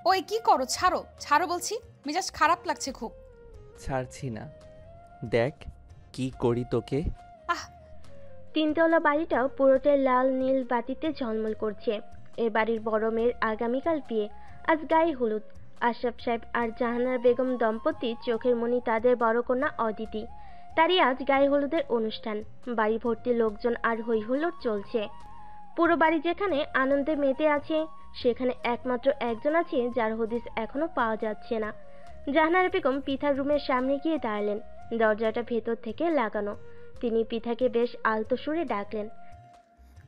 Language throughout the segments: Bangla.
ওই কি করো? ছাড়ো ছাড়ো বলছি, মেজাজ খারাপ লাগছে খুব। ছাড়ছি না, দেখ কি করি তোকে। আহ! তিনতলা বাড়িটাও পুরোটাই লাল নীল বাতিতে ঝলমল করছে। এ বাড়ির বড় মেয়ের আগামীকাল বিয়ে, আজ গায়ে হলুদ। আশরাফ সাহেব আর জাহানারা বেগম দম্পতি চোখের মনি তাদের বড় কন্যা অদিতি, তারই আজ গায়ে হলুদের অনুষ্ঠান। বাড়ি ভর্তি লোকজন আর হই হুল্লোড় চলছে। পুরো বাড়ি যেখানে আনন্দে মেতে আছে, সেখানে একমাত্র একজন আছে যার হদিস এখনো পাওয়া যাচ্ছে না। জাহানারা বেগম পিঠার রুমের সামনে গিয়ে দাঁড়ালেন। দরজাটা ভেতর থেকে লাগানো। তিনি পিঠাকে বেশ আলতো সুরে ডাকলেন,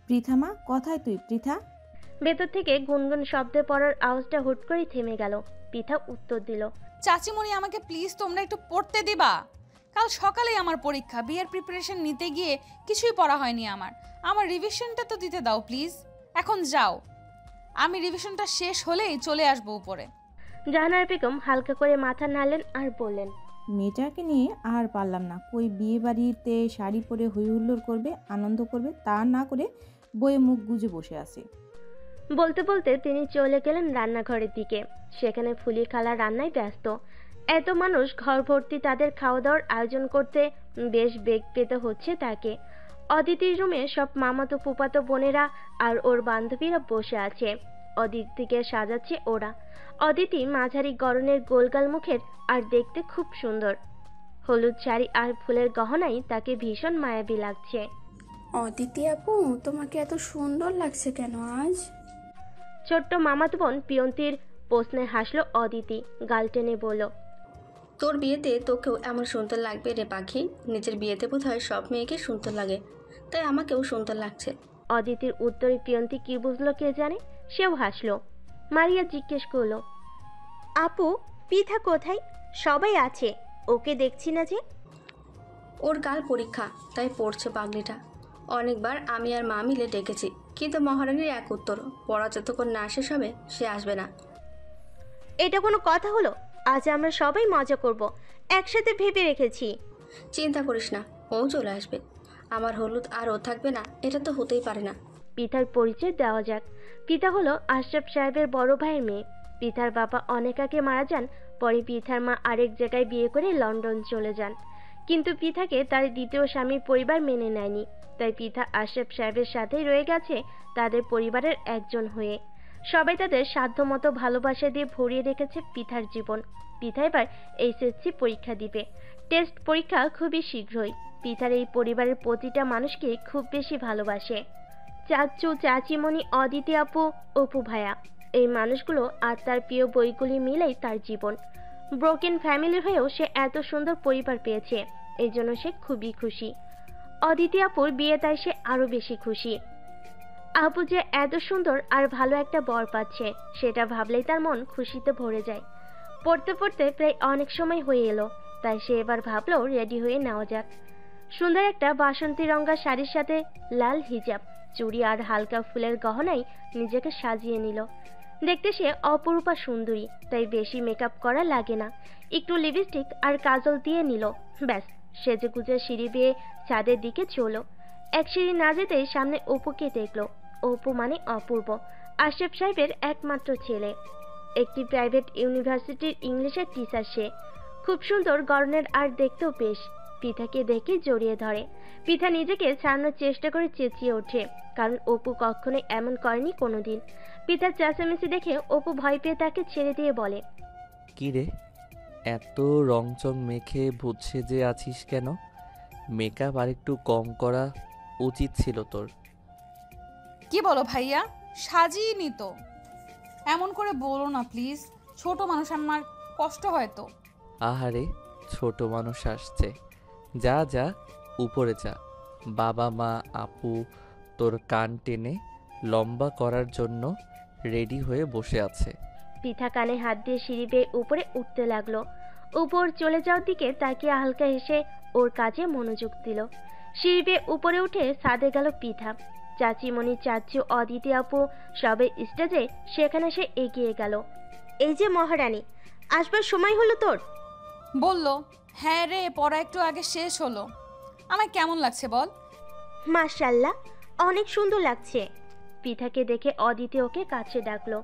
পৃথা মা, কোথায় তুই পৃথা? ভেতর থেকে গুনগুন শব্দে পড়ার আওয়াজটা হুট করে থেমে গেল। পিঠা উত্তর দিল, চাচিমণি আমাকে প্লিজ তোমরা একটু পড়তে দিবা। কাল সকালেই আমার পরীক্ষা, বিয়ের প্রিপারেশন নিতে গিয়ে কিছুই পড়া হয়নি আমার রিভিশনটা তো দিতে দাও প্লিজ। এখন যাও, আমি রিভিশনটা শেষ হলেই চলে আসবো উপরে। জাহানারা বেগম হালকা করে মাথা নাড়লেন আর বললেন, মেয়েটাকে নিয়ে আর পারলাম না। কই বিয়ে বাড়িতে শাড়ি পরে হই হুল্লোড় করবে, আনন্দ করবে, তা না করে বইয়ে মুখ গুজে বসে আছে। বলতে বলতে তিনি চলে গেলেন রান্নাঘরের দিকে। সেখানে ফুলি খালা রান্নায় ব্যস্ত। এত মানুষ ঘর ভর্তি, তাদের খাওয়া দাওয়ার আয়োজন করতে বেশ বেগ পেতে হচ্ছে তাকে। অদিতির রুমে সব মামাতো ফুপাতো বোনেরা আর ওর বান্ধবীরা বসে আছে। অদিতিকে সাজাচ্ছে ওরা। অদিতি মাঝারি গড়নের গোলগাল মুখের আর দেখতে খুব সুন্দর। হলুদ শাড়ি আর ফুলের গহনায় তাকে ভীষণ মায়াবী লাগছে। অদিতি আপু, তোমাকে এত সুন্দর লাগছে কেন আজ? ছোট্ট মামাতো বোন পিয়ন্তির প্রশ্নে হাসলো অদিতি, গাল টেনে বলল, তোর বিয়েতে তোকেও এমন সুন্দর লাগবে রে পাখি। নিজের বিয়েতে বোধহয় সব মেয়েকে সুন্দর লাগে, তাই আমাকেও সুন্দর লাগছে। অদিতির উত্তরে পিয়ন্তি কি বুঝলো কে জানে, সেও হাসলো। মারিয়া জিজ্ঞেস করলো, আপু পিঠা কোথায়? সবাই আছে, ওকে দেখছি না যে। ওর কাল পরীক্ষা, তাই পড়ছে পাগলিটা। অনেকবার আমি আর মা মিলে ডেকেছি, কিন্তু মহারানীর এক উত্তর, পড়া যতক্ষণ না শেষ হবে সে আসবে না। এটা কোনো কথা হলো? আজ আমরা সবাই মজা করব, একসাথে ভেবে রেখেছি। চিন্তা করিস না, ও চলে আসবে। আমার হলুদ আর ও থাকবে না, এটা তো হতেই পারে না। পিতার পরিচয় দেওয়া যাক। পিতা হলো আশরাফ সাহেবের বড় ভাইয়ের মেয়ে। পিতার বাবা অনেক আগে মারা যান। পরে পিতার মা আরেক জায়গায় বিয়ে করে লন্ডন চলে যান। কিন্তু পিতাকে তার দ্বিতীয় স্বামীর পরিবার মেনে নেয়নি, তাই পিতা আশরাফ সাহেবের সাথেই রয়ে গেছে তাদের পরিবারের একজন হয়ে। সবাই তাদের সাধ্যমতো ভালোবাসা দিয়ে ভরিয়ে রেখেছে পিতার জীবন। পিতা এবার এইচএসসি পরীক্ষা দিবে। টেস্ট পরীক্ষা খুবই শীঘ্রই। পিতার এই পরিবারের প্রতিটা মানুষকে খুব বেশি ভালোবাসে। চাচু, চাচিমণি, অদিতি আপু, অপু ভাইয়া, এই মানুষগুলো আর তার প্রিয় বইগুলি মিলেই তার জীবন। ব্রোকেন ফ্যামিলির হয়েও সে এত সুন্দর পরিবার পেয়েছে, এই জন্য সে খুবই খুশি। অদিতি আপুর বিয়ে, তাই সে আরো বেশি খুশি। আপু যে এত সুন্দর আর ভালো একটা বর পাচ্ছে, সেটা ভাবলেই তার মন খুশিতে ভরে যায়। পড়তে পড়তে প্রায় অনেক সময় হয়ে এলো, তাই সে এবার ভাবলো রেডি হয়ে নেওয়া যাক। সুন্দর একটা বাসন্তী রঙা শাড়ির সাথে লাল হিজাব, চুড়ি আর হালকা ফুলের গহনায় নিজেকে সাজিয়ে নিল। দেখতে সে অপরূপা সুন্দরী, তাই বেশি মেকআপ করা লাগে না। একটু লিপস্টিক আর কাজল দিয়ে নিল, ব্যাস সেজে গুজে সিঁড়ি বেয়ে ছাদের দিকে চলো। এক সিঁড়ি না যেতেই সামনে অপুকে দেখলো। অপু মানে অপূর্ব, আশরাফ সাহেবের একমাত্র ছেলে। একটি প্রাইভেট ইউনিভার্সিটির ইংলিশের টিচার সে। খুব সুন্দর গড়নের আর দেখতেও বেশ। পিঠাকে দেখে জড়িয়ে ধরে। পিঠা নিজেকে ছাড়ানোর চেষ্টা করে চেঁচিয়ে ওঠে, কারণ অপু কখনোই এমন করেনি কোনোদিন। পিতার চেঁচামেচি দেখে অপু ভয় পেয়ে তাকে ছেড়ে দিয়ে বলে, কি রে, এত রংচং মেখে বুঝছে যে আছিস কেন? মেকআপ আর একটু কম করা উচিত ছিল তোর। কি বলো ভাইয়া, সাজিয়ে নি তো। এমন করে বলো না প্লিজ, ছোট মানুষ, আমার কষ্ট হয় তো। আহারে, ছোট মানুষ আসছে, যা যা উপরে যা। বাবা মা আপু তোর কান টেনে লম্বা করার জন্য রেডি হয়ে বসে আছে। পিঠা কানে হাত দিয়ে সিঁড়ি বেয়ে উপরে উঠতে লাগলো। উপর চলে যাওয়ার দিকে তাকিয়ে হালকা হেসে ওর কাজে মনোযোগ দিল। সিঁড়ি বেয়ে উপরে উঠে ছাদে গেল পিঠা। চাচিমণি, চাচু, অদিতি আপু সবে স্টেজে, সেখানে সে এগিয়ে গেল। এই যে মহারানী, আসবার সময় হলো তোর। বললো, হ্যাঁ রে, পড়া একটু আগে শেষ হলো। আমার কেমন লাগছে বল? মাশাআল্লাহ, অনেক সুন্দর লাগছে। পিঠাকে দেখে অদিতি ওকে কাছে ডাকলো।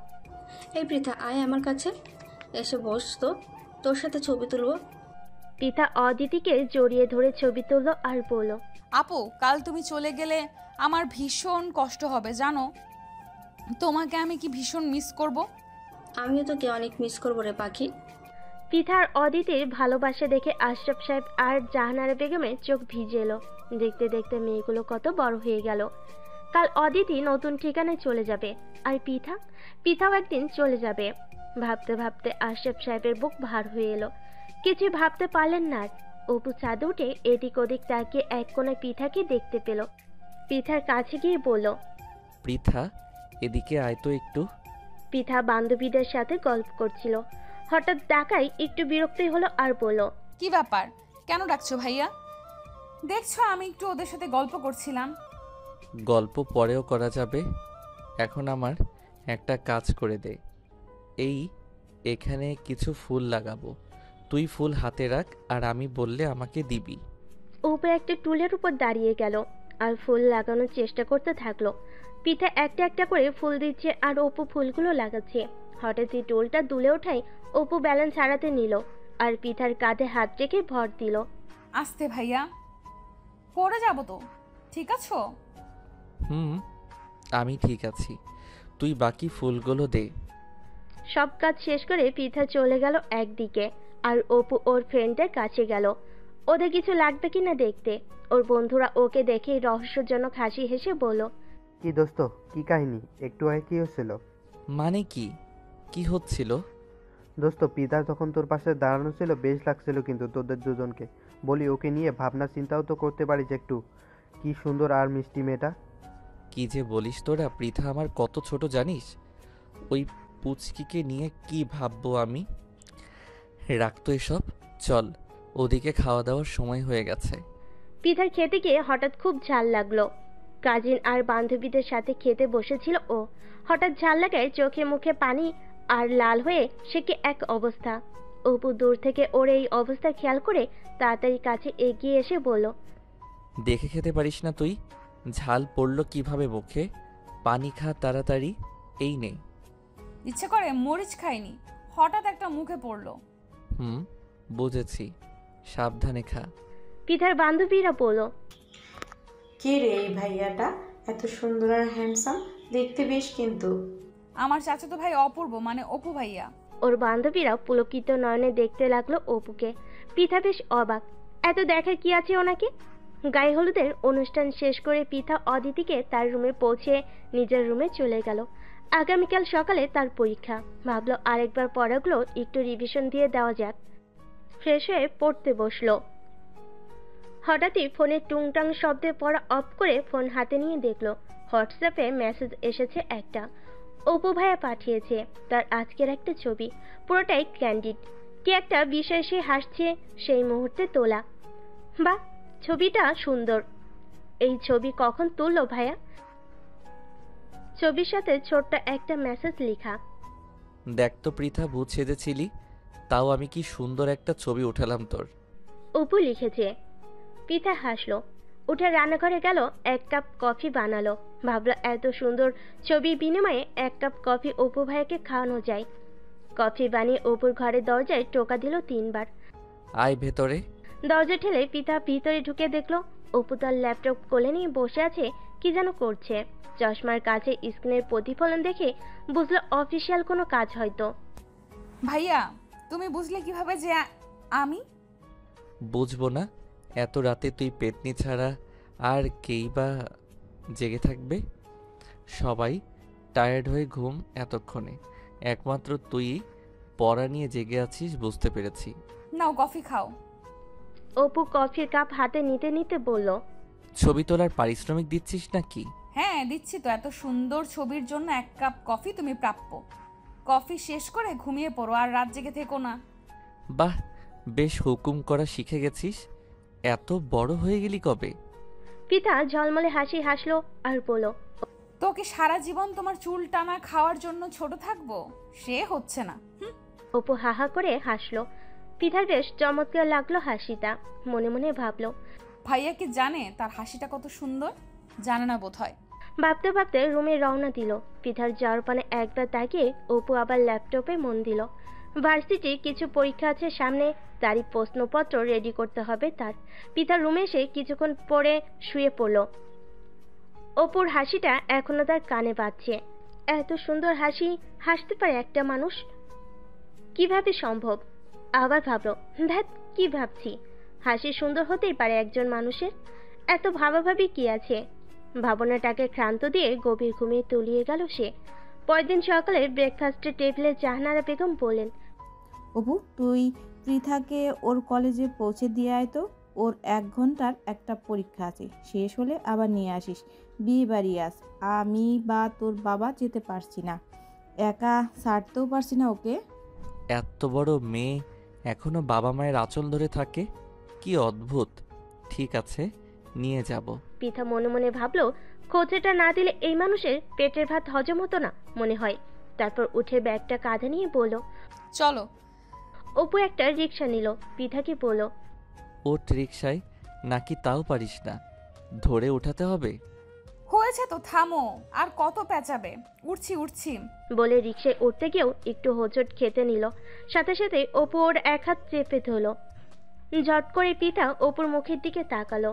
এই পৃথা, আয় আমার কাছে, এসে বস তো, তোর সাথে ছবি তুলবো। পৃথা অদিতিকে জড়িয়ে ধরে ছবি তুললো আর বলল, আপু কাল তুমি চলে গেলে আমার ভীষণ কষ্ট হবে জানো। তোমাকে আমি কি ভীষণ মিস করব। আমিও তোকে অনেক মিস করবো রে পাখি। পৃথার অদিতির ভালোবাসা দেখে আশরাফ সাহেব আর জাহানারা বেগমের চোখ ভিজে এলো। দেখতে দেখতে মেয়েগুলো কত বড় হয়ে গেল। কাল অদিতি নতুন ঠিকানায় চলে যাবে, আর পৃথাও একদিন চলে যাবে। ভাবতে ভাবতে আশরাফ সাহেবের বুক ভার হয়ে এলো। কিছু ভাবতে পারলেন না আর। অপু ছাদে উঠে এদিক ওদিক তাকিয়ে এক কোণায় পৃথাকে দেখতে পেল। পৃথার কাছে গিয়ে বলল, পৃথা, এদিকে আয় তো একটু। পৃথা বান্ধবীদের সাথে গল্প করছিল। হঠাৎ ডাকায় একটু বিরক্তই হলো আর বলল, কি ব্যাপার, কেন ডাকছো ভাইয়া? দেখছো আমি একটু ওদের সাথে গল্প করছিলাম। গল্প পরেও করা যাবে, এখন আমার একটা কাজ করে দে। এখানে কিছু ফুল লাগাবো, তুই ফুল হাতে রাখ আর আমি বললে আমাকে দিবি। অপু একটা টুলের উপর দাঁড়িয়ে গেল আর ফুল লাগানোর চেষ্টা করতে থাকলো। পিঠা একটা একটা করে ফুল দিচ্ছে আর অপু ফুলগুলো লাগাচ্ছে। হঠাৎ এই টুলটা দুলে ওঠায় অপু ব্যালেন্স হারাতে নিল আর পিঠার কাঁধে হাত রেখে ভর দিল। আস্তে ভাইয়া, পড়ে যাবো তো, ঠিক আছো? আমি ঠিক আছি, তুই বাকি ফুলগুলো দে। সব কাজ শেষ করে পিঠা চলে গেল একদিকে, আর অপু ওর ফ্রেন্ডের কাছে গেল ওদের কিছু লাগবে কিনা দেখতে। ওর বন্ধুরা ওকে দেখে রহস্যজনক হাসি হেসে বলল, কি দোস্ত, কি কাহিনী? একটু আগে কি হচ্ছিল? মানে কি হচ্ছিল? দোস্ত, পিতা তখন তোর পাশে দাঁড়ানো ছিল, বেশ লাগছিল কিন্তু তোদের দুজনকে। বলি, ওকে নিয়ে ভাবনা চিন্তাও তো করতে পারিস একটু। কি সুন্দর আর মিষ্টি মেয়েটা। কি যে বলিস তোরা, পৃথা আমার কত ছোট জানিস? ওই পুচকিকে নিয়ে কি ভাববো আমি? রাখতো এসব, চল ওদিকে খাওয়া দাওয়ার সময় হয়ে গেছে। পিঠার খেতে গিয়ে হঠাৎ খুব ঝাল লাগলো। কাজিন আর বান্ধবীদের সাথে খেতে বসেছিল ও। হঠাৎ ঝাল লাগায় চোখে মুখে পানি আর লাল হয়ে সে কি এক অবস্থা। অপু দূর থেকে ওর এই অবস্থা খেয়াল করে তাড়াতাড়ি কাছে এগিয়ে এসে বলল, দেখে খেতে পারিস না তুই? ঝাল পড়লো কিভাবে মুখে? পানি খা তাড়াতাড়ি, এই নে। ইচ্ছে করে মরিচ খাইনি, হঠাৎ একটা মুখে পড়লো। বুঝেছি, সাবধানে খা। পিঠার বান্ধবীরা বলল, কে রে এই ভাইয়াটা, এত সুন্দর আর হ্যান্ডসাম দেখতে বেশ কিন্তু। আমার চাচাতো ভাই অপূর্ব, মানে অপু ভাইয়া। ওর বান্ধবীরা পুলকিত নয়নে দেখতে লাগলো অপুকে। পিঠা বেশ অবাক, এত দেখার কি আছে ওনাকে। গায়ে হলুদের অনুষ্ঠান শেষ করে পিঠা অদিতিকে তার রুমে পৌঁছে নিজের রুমে চলে গেল। আগামীকাল সকালে তার পরীক্ষা। ভাবলো আরেকবার পড়াগুলো একটু রিভিশন দিয়ে দেওয়া যাক। ফ্রেশ হয়ে পড়তে বসলো। হঠাৎই ফোনের টুংটাং শব্দে পড়া অফ করে ফোন হাতে নিয়ে দেখলো হোয়াটসঅ্যাপে মেসেজ এসেছে একটা। অপু ভাইয়া পাঠিয়েছে তার আজকের একটা ছবি, পুরোটাই ক্যান্ডিড। কি একটা বিষয় সে হাসছে সেই মুহূর্তে তোলা। বাহ, ছবিটা সুন্দর। এই ছবি কখন তুললো ভাইয়া? ছবির সাথে ছোট্ট একটা মেসেজ লেখা, দেখ তো পৃথা, ভূত সেজেছিলি, তাও আমি কি সুন্দর একটা ছবি উঠালাম তোর। অপু লিখেছে। পিঠা হাসলো, উঠে রান্নাঘরে গেল, এক কাপ কফি বানালো। ভাবলো এত সুন্দর ছবির বিনিময়ে এক কাপ কফি অপু ভাইকে খাওয়ানো যায়। কফি বানিয়ে অপুর ঘরের দরজায় টোকা দিল 3 বার। আয় ভেতরে। দরজা ঠেলে পিতা ভিতরে ঢুকে দেখলো অপু তার ল্যাপটপ কোলে নিয়ে বসে আছে, কি যেন করছে। চশমার কাছে স্ক্রিনের প্রতিফলন দেখে বুঝলো অফিসিয়াল কোনো কাজ হয়তো। ভাইয়া তুমি বুঝলে কিভাবে যে আমি? বুঝবো না? এত রাতে তুই পেতনি ছাড়া আর কেই বা জেগে থাকবে? সবাই টায়ার্ড হয়ে ঘুম এতক্ষণে, একমাত্র তুই পড়া নিয়ে জেগে আছিস, বুঝতে পেরেছি। নাও কফি খাও। অপু কফির কাপ হাতে নিতে নিতে বলল, ছবি তোলার পারিশ্রমিক দিচ্ছিস নাকি? হ্যাঁ দিচ্ছি তো, এত সুন্দর ছবির জন্য 1 কাপ কফি তুমি প্রাপ্য। কফি শেষ করে ঘুমিয়ে পড়ো আর রাত জেগে থেকো না। বাহ, বেশ হুকুম করা শিখে গেছিস। এত বড় হয়ে গেলি কবে? পিতা ঝলমলে হাসি হাসলো আর বলল, তোকে সারা জীবন তোমার চুল টানা খাওয়ার জন্য ছোট থাকবো, সে হচ্ছে না। অপু হাহা করে হাসলো। পিতার বেশ চমৎকার লাগলো হাসিটা। মনে মনে ভাবলো, ভাইয়া কি জানে তার হাসিটা কত সুন্দর? জানে না বোধহয়। ভাবতে ভাবতে রুমে রওনা দিল। পিঠার যাওয়ার পানে একবার তাকিয়ে অপু আবার ল্যাপটপে মন দিল। ভার্সিটি কিছু পরীক্ষা আছে সামনে, তারই প্রশ্নপত্র রেডি করতে হবে তার। পিঠার রুমে এসে কিছুক্ষণ পরে শুয়ে পড়ল। অপুর হাসিটা এখনো তার কানে বাজছে। এত সুন্দর হাসি হাসতে পারে একটা মানুষ, কিভাবে সম্ভব? আবার ভাবলো, ধ্যাত, কি ভাবছি? হাসি সুন্দর হতেই পারে একজন মানুষের, এত ভাবাভাবি কি আছে? ভাবনাটাকে ক্লান্ত দিয়ে গভীর ঘুমিয়ে তলিয়ে গেল সে। পরদিন সকালে ব্রেকফাস্টের টেবিলে জাহানারা বেগম বললেন, অপু, তুই পৃথাকে ওর কলেজে পৌঁছে দিয়ে আয় তো। ওর 1 ঘন্টার একটা পরীক্ষা আছে, শেষ হলে আবার নিয়ে আসিস। বিয়ে বাড়ি আস, আমি বা তোর বাবা যেতে পারছি না, একা ছাড়তেও পারছি না ওকে। এত বড় মেয়ে এখনো বাবা মায়ের আঁচল ধরে থাকে, কি অদ্ভুত। ঠিক আছে, নিয়ে যাব। পিঠা মনে মনে ভাবলো, খোঁচাটা না দিলে এই মানুষের পেটের ভাত হজম হতো না মনে হয়। তারপর উঠে ব্যাগটা কাঁধে নিয়ে বলল, চলো। অপু একটা রিক্সা নিল। পিঠাকে বলল, ওট রিক্সায় নাকি তাও পারিস না, ধরে উঠাতে হবে? হয়েছে তো, থামো, আর কত পেঁচাবে? উঠছি উঠছি। বলে রিক্সায় উঠতে গিয়েও একটু হোঁচট খেতে নিল। সাথে সাথে অপু ওর এক হাত চেপে ধরল। ঝট করে পিঠা অপুর মুখের দিকে তাকালো।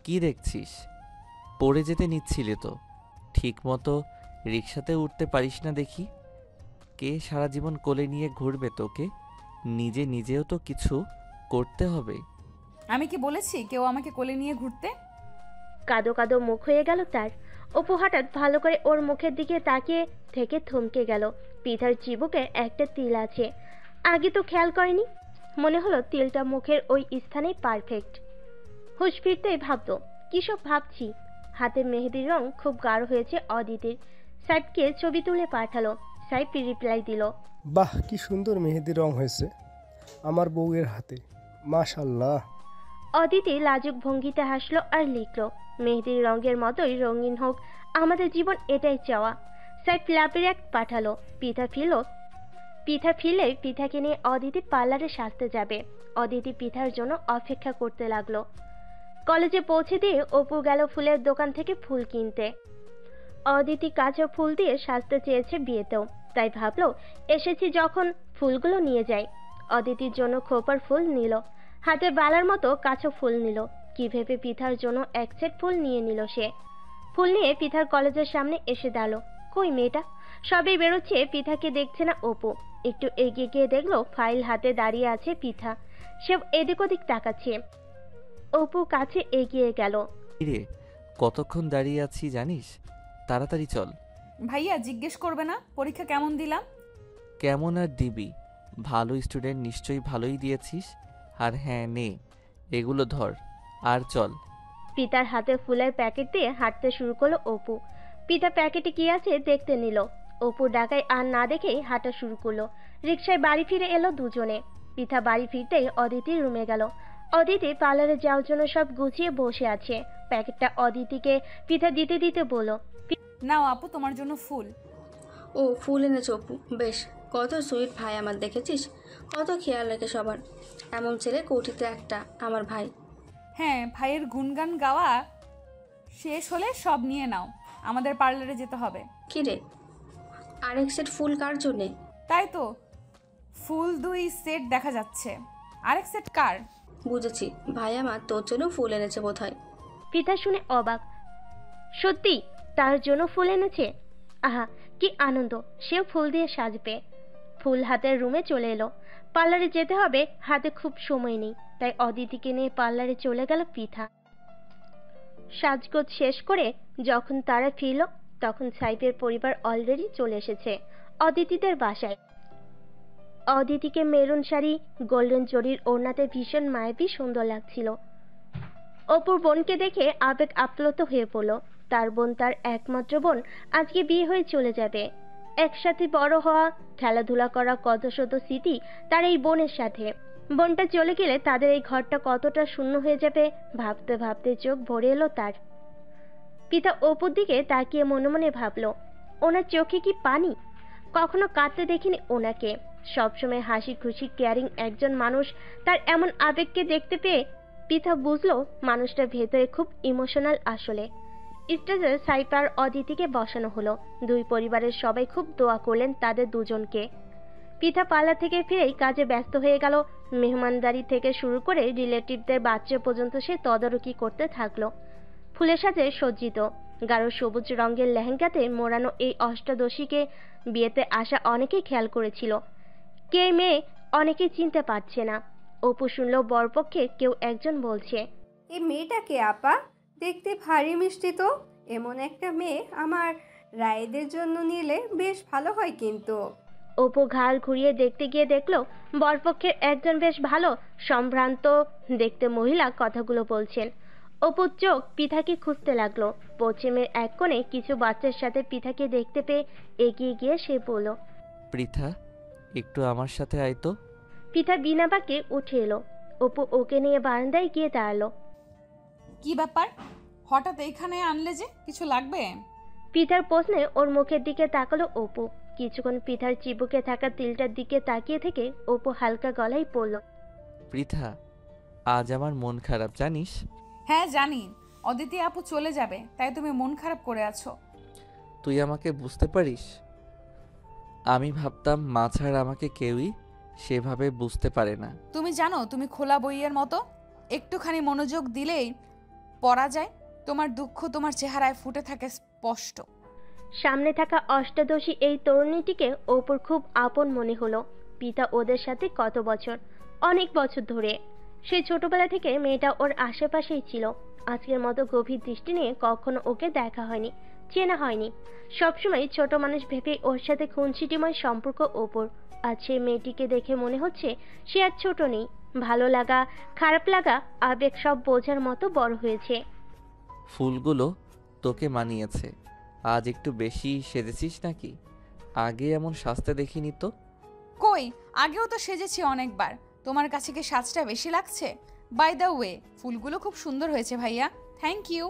কি দেখছিস? পড়ে যেতে নিচ্ছিলে তো, ঠিক মতো রিক্সাতে উঠতে পারিস না দেখি। কে সারা জীবন কোলে নিয়ে ঘুরবে তোকে? নিজেও তো কিছু করতে হবে। আমি কি বলেছি কেউ আমাকে কোলে নিয়ে ঘুরতে? কাদো কাদো মুখ হয়ে গেল তার। অপু হঠাৎ ভালো করে ওর মুখের দিকে তাকিয়ে থেকে থমকে গেল। পিঠার চিবুকে একটা তিল আছে, আগে তো খেয়াল করেনি। মনে হলো তিলটা মুখের ওই স্থানেই পারফেক্ট। হুঁশ ফিরতেই ভাবতো, কি সব ভাবছি। হাতের মেহেদির রং খুব গাঢ় হয়েছে অদিতির। সাইফকে ছবি তুলে পাঠালো। সাইফ রিপ্লাই দিল, বাহ, কি সুন্দর মেহেদির রং হয়েছে আমার বউয়ের হাতে, মাশাআল্লাহ। অদিতি লাজুক ভঙ্গিতে হাসলো আর লিখলো, মেহেদির রঙের মতোই রঙিন হোক আমাদের জীবন, এটাই চাওয়া। সাইফ ল্যাপের এক পাঠালো। পিঠা ফিরলে পিঠাকে নিয়ে অদিতি পার্লারে সাজতে যাবে। অদিতি পিঠার জন্য অপেক্ষা করতে লাগলো। কলেজে পৌঁছে দিয়ে অপু গেল ফুলের দোকান থেকে ফুল কিনতে। অদিতি কাঁচা ফুল দিয়ে সাজতে চেয়েছে বিয়েতেও, তাই ভাবলো এসেছি যখন ফুলগুলো নিয়ে যাই। অদিতির জন্য খোপার ফুল নিল, হাতে বালার মতো কাঁচা ফুল নিল। কি ভেবে পিঠার জন্য এক সেট ফুল নিয়ে নিল সে। ফুল নিয়ে পিঠার কলেজের সামনে এসে দাঁড়ালো। কই মেয়েটা? সবেই বেরোচ্ছে, পিঠাকে দেখছে না অপু। একটু এগিয়ে গিয়ে দেখলো ফাইল হাতে দাঁড়িয়ে আছে পিঠা। সে এদিক ওদিক তাকাচ্ছে। অপু কাছে এগিয়ে গেল। রে, কতক্ষণ দাঁড়িয়ে আছি জানিস? তাড়াতাড়ি চল। ভাইয়া জিজ্ঞেস করবে না পরীক্ষা কেমন দিলাম? কেমন আর দিবি, ভালো স্টুডেন্ট নিশ্চয়ই ভালোই দিয়েছিস। আর হ্যাঁ, নে এগুলো ধর আর চল। পিতার হাতে ফুলের প্যাকেট দিয়ে হাঁটতে শুরু করলো অপু। পিতা প্যাকেটে কি আছে দেখতে নিল। অপু ডাকায় আর না দেখেই হাঁটা শুরু করলো। রিকশায় বাড়ি ফিরে এলো দুজনে। পিতা বাড়ি ফিরতেই অদিতির রুমে গেল। অদিতি পার্লারে যাওয়ার জন্য সব গুছিয়ে বসে আছে। প্যাকেটটা অদিতিকে পিতা দিতে দিতে বলল, নাও আপু, তোমার জন্য ফুল। ও, ফুল এনেছো অপু, বেশ। কত সুইট ভাই আমার, দেখেছিস কত খেয়াল রাখে সবার। এমন ছেলে কোটিতে একটা আমার ভাই। হ্যাঁ, ভাইয়ের গুণগান গাওয়া শেষ হলে সব নিয়ে নাও, আমাদের পার্লারে যেতে হবে। কি রে, আরেক সেট ফুল কার জন্যে? তাই তো, ফুল 2 সেট দেখা যাচ্ছে, আরেক সেট কার? বুঝেছি, ভাই আমার তোর জন্য ফুল এনেছে বোধহয়। পিতা শুনে অবাক। সত্যি তার জন্য ফুল এনেছে? আহা, কি আনন্দ, সেও ফুল দিয়ে সাজবে। ফুল হাতের রুমে চলে এলো। পার্লারে যেতে হবে, হাতে খুব সময় নেই, তাই অদিতিকে নিয়ে পার্লারে চলে গেল পিঠা। সাজগোজ শেষ করে যখন তারা ফিরল, তখন সাইফের পরিবার অলরেডি চলে এসেছে অদিতিদের বাসায়। অদিতিকে মেরুন শাড়ি, গোল্ডেন জরির ওড়নাতে ভীষণ মায়াবী সুন্দর লাগছিল। অপুর বোনকে দেখে আবেগ আপ্লুত হয়ে পড়ল। তার বোন, তার একমাত্র বোন, আজকে বিয়ে হয়ে চলে যাবে। একসাথে বড় হওয়া, খেলাধুলা করা, কত শত স্মৃতি তার এই বোনের সাথে। বোনটা চলে গেলে তাদের এই ঘরটা কতটা শূন্য হয়ে যাবে ভাবতে ভাবতে চোখ ভরে এলো তার। পিতা অপুর দিকে তাকিয়ে মনে মনে ভাবলো, ওনার চোখে কি পানি? কখনো কাঁদতে দেখিনি ওনাকে। সবসময় হাসি খুশি কেয়ারিং একজন মানুষ, তার এমন আবেগকে দেখতে পেয়ে পিতা বুঝলো মানুষটা ভেতরে খুব ইমোশনাল আসলে। স্টেজে সাইফার অদিতিকে বসানো হলো। দুই পরিবারের সবাই খুব দোয়া করলেন তাদের দুজনকে। পিঠা পার্লার থেকে ফিরেই কাজে ব্যস্ত হয়ে গেল। মেহমানদারি থেকে শুরু করে রিলেটিভদের বাচ্চা পর্যন্ত সে তদারকি করতে থাকলো। ফুলের সাথে সজ্জিত গাঢ় সবুজ রঙের লেহেঙ্গাতে মোড়ানো এই অষ্টাদশীকে বিয়েতে আসা অনেকেই খেয়াল করেছিল। কে মেয়ে অনেকেই চিনতে পারছে না। অপু শুনল বরপক্ষে কেউ একজন বলছে, এই মেয়েটাকে আপা, দেখতে ভারী মিষ্টি তো। এমন একটা মেয়ে আমার রায়দের জন্য নিলে বেশ ভালো হয় কিন্তু। অপু ঘাড় ঘুরিয়ে দেখতে গিয়ে দেখলো বরপক্ষের একজন বেশ ভালো সম্ভ্রান্ত দেখতে মহিলা কথাগুলো বলছেন। অপুর চোখ পিঠাকে খুঁজতে লাগলো। পশ্চিমের এক কোণে কিছু বাচ্চার সাথে পিঠাকে দেখতে পেয়ে এগিয়ে গিয়ে সে বলল, পৃথা, একটু আমার সাথে আয় তো। পিঠা বিনা বাক্যে উঠে এলো। অপু ওকে নিয়ে বারান্দায় গিয়ে দাঁড়ালো। কি ব্যাপার, হঠাৎ এইখানে আনলে যে? কিছু লাগবে? পিঠার প্রশ্নে ওর মুখের দিকে তাকালো অপু। কিছুক্ষণ পিঠার চিবুকে থাকা তিলটার দিকে তাকিয়ে থেকে অপু হালকা গলায় পড়ল, পৃথা, আজ আমার মন খারাপ জানিস? হ্যাঁ জানি, অদিতি আপু চলে যাবে তাই তুমি মন খারাপ করে আছো। তুই আমাকে বুঝতে পারিস? আমি ভাবতাম মা ছাড়া আমাকে কেউই সেভাবে বুঝতে পারে না। তুমি জানো তুমি খোলা বইয়ের মতো, একটুখানি মনোযোগ দিলেই পড়া যায়। তোমার দুঃখ তোমার চেহারায় ফুটে থাকে স্পষ্ট। সামনে থাকা অষ্টাদশী এই তরুণীটিকে অপুর খুব আপন মনে হলো। পিতা ওদের সাথে কত বছর, অনেক বছর ধরে। সেই ছোটবেলা থেকে মেয়েটা ওর আশেপাশেই ছিল। আজকের মতো গভীর দৃষ্টি নিয়ে কখনো ওকে দেখা হয়নি, চেনা হয়নি। সবসময় ছোট মানুষ ভেবে ওর সাথে খুনসিটিময় সম্পর্ক অপুর। আজ সেই মেয়েটিকে দেখে মনে হচ্ছে সে আর ছোট নেই। ভালো লাগা, খারাপ লাগা, আবেগ সব বোঝার মতো বড় হয়েছে। ফুলগুলো তোকে মানিয়েছে। আজ একটু বেশি সেজেছিস নাকি? আগে এমন সাজতে দেখিনি তো। কই, আগেও তো সেজেছি অনেকবার। তোমার কাছে কি সাজটা বেশি লাগছে? বাই দ্য ওয়ে, ফুলগুলো খুব সুন্দর হয়েছে ভাইয়া, থ্যাংক ইউ।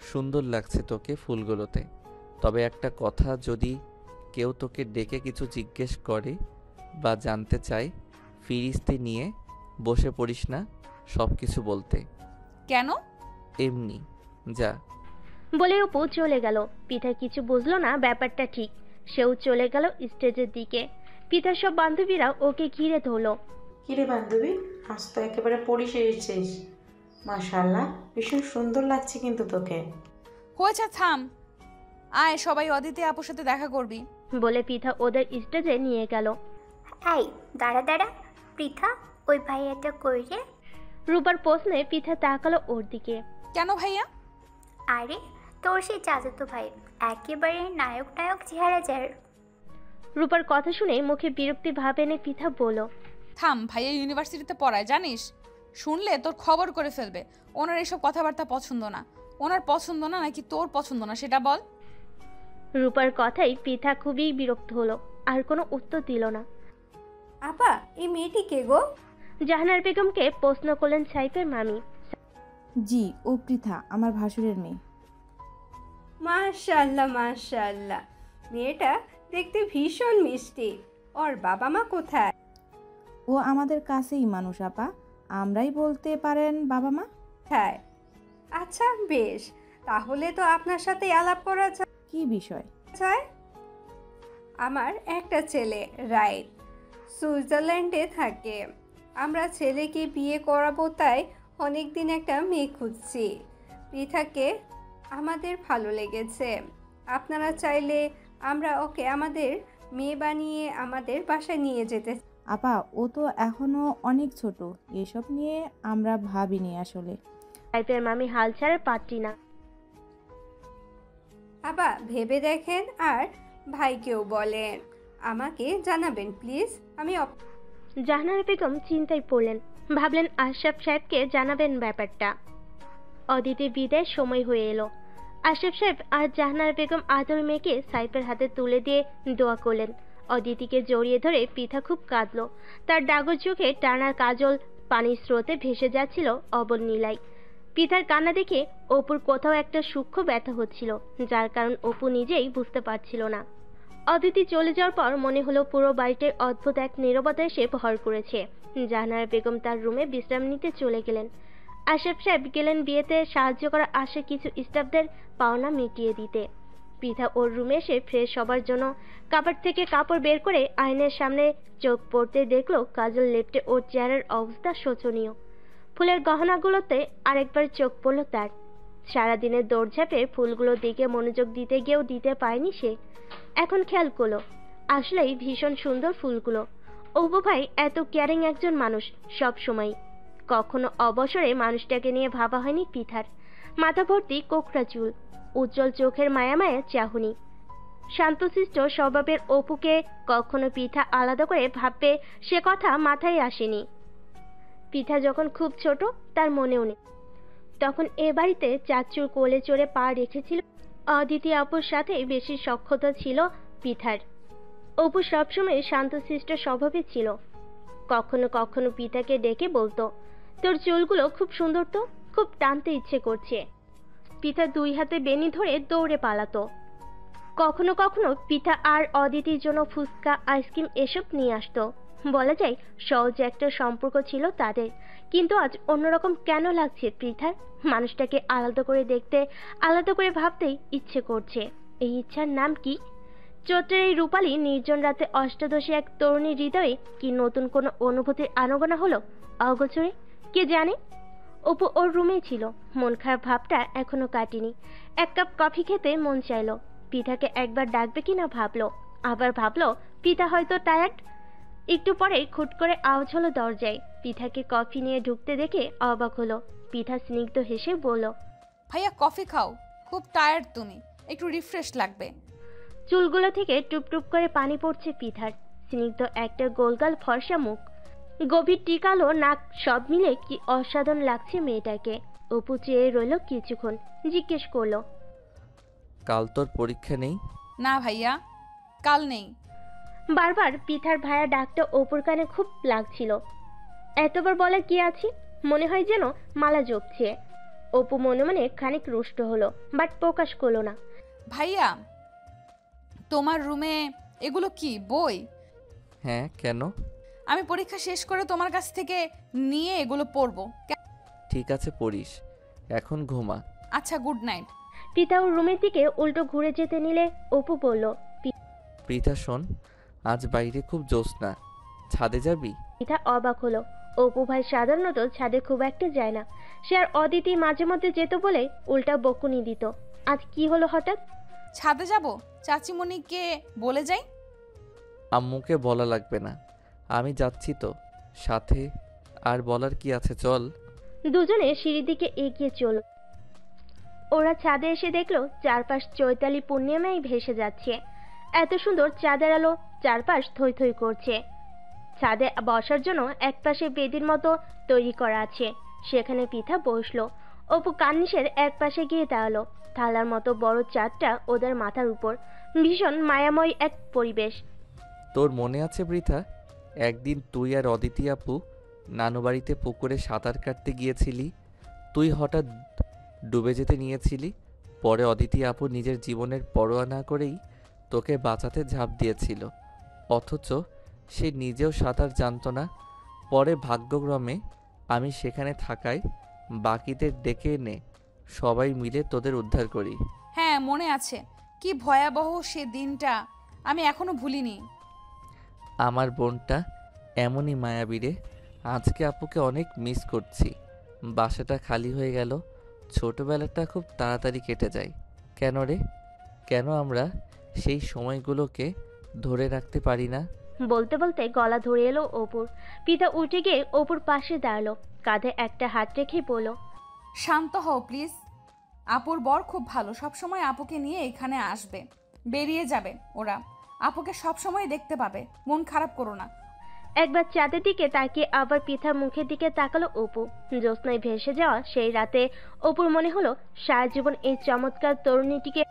সুন্দর লাগছে তোকে ফুলগুলোতে। তবে একটা কথা, যদি কেউ তোকে ডেকে কিছু জিজ্ঞেস করে বা জানতে চায়, ফিরিস্তি নিয়ে বসে পড়িস না সব কিছু বলতে। কেন? এমনি যা। বলে অপু চলে গেল। পিঠা কিছু বুঝলো না ব্যাপারটা ঠিক। সেও চলে গেল স্টেজের দিকে। পিঠার সব বান্ধবীরা ওকে ঘিরে ধরলো। কিরে বান্ধবী, আজ তো একেবারে পরিশ এসেছিস। মাশাআল্লাহ, ভীষণ সুন্দর লাগছে কিন্তু তোকে। হয়েছে, থাম। আয় সবাই অদিতি আপুর সাথে দেখা করবি। বলে পিঠা ওদের স্টেজে নিয়ে গেল। এই দাঁড়া দাঁড়া, পৃথা, ওই ভাইয়াটা কই রে? রূপার প্রশ্নে পিঠা তাকালো ওর দিকে। কেন ভাইয়া? আরে তোর সেই চাচাতো ভাই, একেবারে নায়ক নায়ক চেহারা যার। রূপার কথা শুনে মুখে বিরক্তি ভাব এনে পিঠা বলল, থাম, ভাইয়া ইউনিভার্সিটিতে পড়ায় জানিস? শুনলে তোর খবর করে ফেলবে। ওনার এসব কথাবার্তা পছন্দ না। ওনার পছন্দ না নাকি তোর পছন্দ না সেটা বল। রূপার কথাই পিঠা খুবই বিরক্ত হলো, আর কোনো উত্তর দিল না। আপা, এই মেয়েটি কে গো? জাহানার বেগমকে প্রশ্ন করলেন সাইফের মামি। জি, ও পৃথা, আমার ভাসুরের মেয়ে। মাশাআল্লাহ মাশাআল্লাহ, মেয়েটা দেখতে ভীষণ মিষ্টি। ওর বাবা মা কোথায়? ও আমাদের কাছেই মানুষ আপা, আমরাই বলতে পারেন বাবা মা। হ্যাঁ, আচ্ছা বেশ, তাহলে তো আপনার সাথে আলাপ করা কি বিষয়? যায়। আমার একটা ছেলে রাইট সুইজারল্যান্ডে থাকে। আমরা ছেলেকে বিয়ে করাবো, তাই অনেক দিন একটা মেয়ে খুঁজছি। পৃথাকে আমাদের ভালো লেগেছে। আপনারা চাইলে আমরা ওকে আমাদের মেয়ে বানিয়ে আমাদের বাসায় নিয়ে যেতে। আপা, ও তো এখনো অনেক ছোট, এসব নিয়ে আমরা ভাবিনি আসলে। সাইফের মামি হাল ছাড়ে পারছি না। আবার ভেবে দেখেন আর ভাইকেও বলেন, আমাকে জানাবেন প্লিজ। আমি জাহানারা বেগম চিন্তায় পড়লেন। ভাবলেন আশরাফ সাহেবকে জানাবেন ব্যাপারটা। অদিতির বিদায়ের সময় হয়ে এলো। আশরাফ সাহেব আর জাহানারা বেগম আদর মেয়েকে সাইফের হাতে তুলে দিয়ে দোয়া করলেন। অদিতিকে জড়িয়ে ধরে পিঠা খুব কাঁদলো। তার ডাগর চোখে টানা কাজল পানির স্রোতে ভেসে যাচ্ছিল অবল নীলায়। পিতার কান্না দেখে অপুর কোথাও একটা সূক্ষ্ম ব্যথা হচ্ছিল, যার কারণ অপু নিজেই বুঝতে পারছিল না। অদিতি চলে যাওয়ার পর মনে হলো পুরো বাড়িটায় অদ্ভুত এক নীরবতা এসে ভর করেছে। জাহানারা বেগম তার রুমে বিশ্রাম নিতে চলে গেলেন। আশরাফ সাহেব গেলেন বিয়েতে সাহায্য করা আসে কিছু স্টাফদের পাওনা মিটিয়ে দিতে। পৃথা ওর রুমে এসে ফ্রেশ হবার জন্য কাপড় থেকে কাপড় বের করে আয়নার সামনে চোখ পড়তে দেখলো কাজল লেপটে ওর চেহারার অবস্থা শোচনীয়। ফুলের গহনাগুলোতে আরেকবার চোখ পড়ল তার। সারাদিনের দৌড়ঝাঁপে ফুলগুলোর দিকে মনোযোগ দিতে গিয়েও দিতে পারেনি সে। এখন খেয়াল করলো আসলেই ভীষণ সুন্দর ফুলগুলো। অপু ভাই এত কেয়ারিং একজন মানুষ সব সময়, কখনো অবসরে মানুষটাকে নিয়ে ভাবা হয়নি পৃথার। মাথা ভর্তি কোকড়া চুল, উজ্জ্বল চোখের মায়া মায়া চাহনি, শান্তশিষ্ট স্বভাবের অপুকে কখনো পৃথা আলাদা করে ভাববে সে কথা মাথায় আসেনি। পৃথা যখন খুব ছোট তার মনেও নেই, তখন এ বাড়িতে চাচুর কোলে চড়ে পা রেখেছিল। অদিতি আপুর সাথে বেশি সখ্যতা ছিল পৃথার। অপু সবসময় শান্তশিষ্ট স্বভাবে ছিল। কখনো কখনো পৃথাকে ডেকে বলতো, তোর চুলগুলো খুব সুন্দর তো, খুব টানতে ইচ্ছে করছে। পৃথা দুই হাতে বেনি ধরে দৌড়ে পালাতো। কখনো কখনো পৃথা আর অদিতির জন্য ফুচকা, আইসক্রিম এসব নিয়ে আসতো। বলা যায় সহজ একটা সম্পর্ক ছিল তাদের। কিন্তু আজ অন্যরকম কেন লাগছে পৃথার? মানুষটাকে আলাদা করে দেখতে, আলাদা করে ভাবতেই ইচ্ছে করছে। এই ইচ্ছার নাম কি? চৈত্রের এই রূপালী নির্জন রাতে অষ্টাদশী এক তরুণীর হৃদয়ে কি নতুন কোনো অনুভূতির আনাগোনা হলো অগোচরে? কে জানে। অপু ওর রুমেই ছিল। মন খারাপ ভাবটা এখনো কাটেনি। এক কাপ কফি খেতে মন চাইলো। পৃথাকে একবার ডাকবে কিনা ভাবলো, আবার ভাবলো পৃথা হয়তো টায়ার্ড। একটু পরে খুট করে আওয়াজ হলো দরজায়। পৃথাকে কফি নিয়ে ঢুকতে দেখে অবাক হলো। পৃথা স্নিগ্ধ হেসে বলল, ভাইয়া কফি খাও, খুব টায়ার্ড তুমি, একটু রিফ্রেশ লাগবে। চুলগুলো থেকে টুপটুপ করে পানি পড়ছে পৃথার। স্নিগ্ধ একটা গোলগাল ফর্সা মুখ, গভীর টিকালো নাক, সব মিলে কি অসাধারণ লাগছে মেয়েটাকে। অপু চেয়ে রইল কিছুক্ষণ, জিজ্ঞেস করলো, কাল তোর পরীক্ষা নেই? না ভাইয়া, কাল নেই। বারবার পৃথার ভাইয়া ডাকটা অপুর কানে খুব লাগছিল। এতবার বলার কি আছে? মনে হয় যেন মালা জপছে। অপু মনে মনে খানিক রুষ্ট হলো, বাট প্রকাশ করলো না। ভাইয়া, তোমার রুমে এগুলো কি বই? হ্যাঁ, কেন? আমি পরীক্ষা শেষ করে তোমার কাছ থেকে নিয়ে এগুলো পড়বো। ঠিক আছে, পড়িস, এখন ঘুমা। আচ্ছা, গুড নাইট। পৃথা ওর রুমের দিকে উল্টো ঘুরে যেতে নিলে অপু বলল, পৃথা শোন, আজ বাইরে খুব জ্যোৎস্না, ছাদে যাবি? পৃথা অবাক হলো। অপু ভাই সাধারণত ছাদে খুব একটা যায় না। সে আর অদিতি মাঝে মধ্যে যেত বলে উল্টা বকুনি দিত। আজ কি হলো হঠাৎ? ছাদে যাব, চাচিমণিকে বলে যাই। আম্মুকে বলা লাগবে না, আমি যাচ্ছি তো সাথে, আর বলার কি আছে, চল। দুজনে সিঁড়ির দিকে এগিয়ে চল। ওরা ছাদে এসে দেখলো চারপাশ চৈতালি পূর্ণিমায় ভেসে যাচ্ছে। এত সুন্দর চাঁদের আলো, চারপাশ থই থই করছে। ছাদে বসার জন্য একপাশে বেদির মতো তৈরি করা আছে, সেখানে পৃথা বসলো। অপু কার্নিশের এক পাশে গিয়ে দাঁড়ালো। থালার মতো বড় চাঁদটা ওদের মাথার উপর, ভীষণ মায়াময় এক পরিবেশ। তোর মনে আছে পৃথা, একদিন তুই আর অদিতি আপু নানু বাড়িতে পুকুরে সাঁতার কাটতে গিয়েছিলি? তুই হঠাৎ ডুবে যেতে নিয়েছিলি, পরে অদিতি আপু নিজের জীবনের পরোয়া না করেই তোকে বাঁচাতে ঝাঁপ দিয়েছিল, অথচ সে নিজেও সাঁতার জানতো না। পরে ভাগ্যক্রমে আমি সেখানে থাকায় বাকিদের ডেকে এনে সবাই মিলে তোদের উদ্ধার করি। হ্যাঁ, মনে আছে। কি ভয়াবহ সে দিনটা, আমি এখনো ভুলিনি। আমার বোনটা এমনই মায়াবী রে, আজকে আপুকে অনেক মিস করছি। বাসাটা খালি হয়ে গেল, ছোটবেলাটা খুব তাড়াতাড়ি কেটে যায়। কেন রে, কেন আমরা সেই সময়গুলোকে ধরে রাখতে পারি না? বলতে বলতে গলা ধরে এলো অপুর। পিতা উঠে গিয়ে অপুর পাশে দাঁড়ালো, কাঁধে একটা হাত রেখে বলল, শান্ত হও প্লিজ। আপুর বর খুব ভালো, সবসময় আপুকে নিয়ে এখানে আসবে, বেরিয়ে যাবে ওরা, আপুকে সবসময় দেখতে পাবে, মন খারাপ করো না। একবার চাঁদের দিকে তাকিয়ে আবার পিতার মুখের দিকে তাকালো অপু। জ্যোৎস্নায় ভেসে যাওয়া সেই রাতে অপুর মনে হলো সারা জীবন এই চমৎকার তরুণীটিকে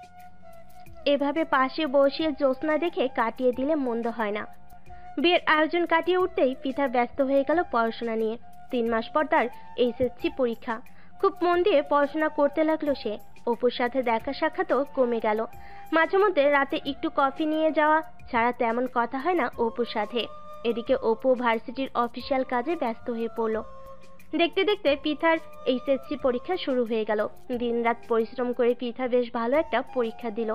এভাবে পাশে বসিয়ে জ্যোৎস্না দেখে কাটিয়ে দিলে মন্দ হয় না। বিয়ের আয়োজন কাটিয়ে উঠতেই পিতা ব্যস্ত হয়ে গেল পড়াশোনা নিয়ে। 3 মাস পর তার এইচএসসি পরীক্ষা। খুব মন দিয়ে পড়াশোনা করতে লাগলো সে। অপুর সাথে দেখা সাক্ষাৎও কমে গেল। মাঝে মধ্যে রাতে একটু কফি নিয়ে যাওয়া ছাড়া তেমন কথা হয় না অপুর সাথে। এদিকে অপু ভার্সিটির অফিসিয়াল কাজে ব্যস্ত হয়ে পড়ল। দেখতে দেখতে পৃথার এইচএসসি পরীক্ষা শুরু হয়ে গেল। দিনরাত পরিশ্রম করে পৃথা বেশ ভালো একটা পরীক্ষা দিল।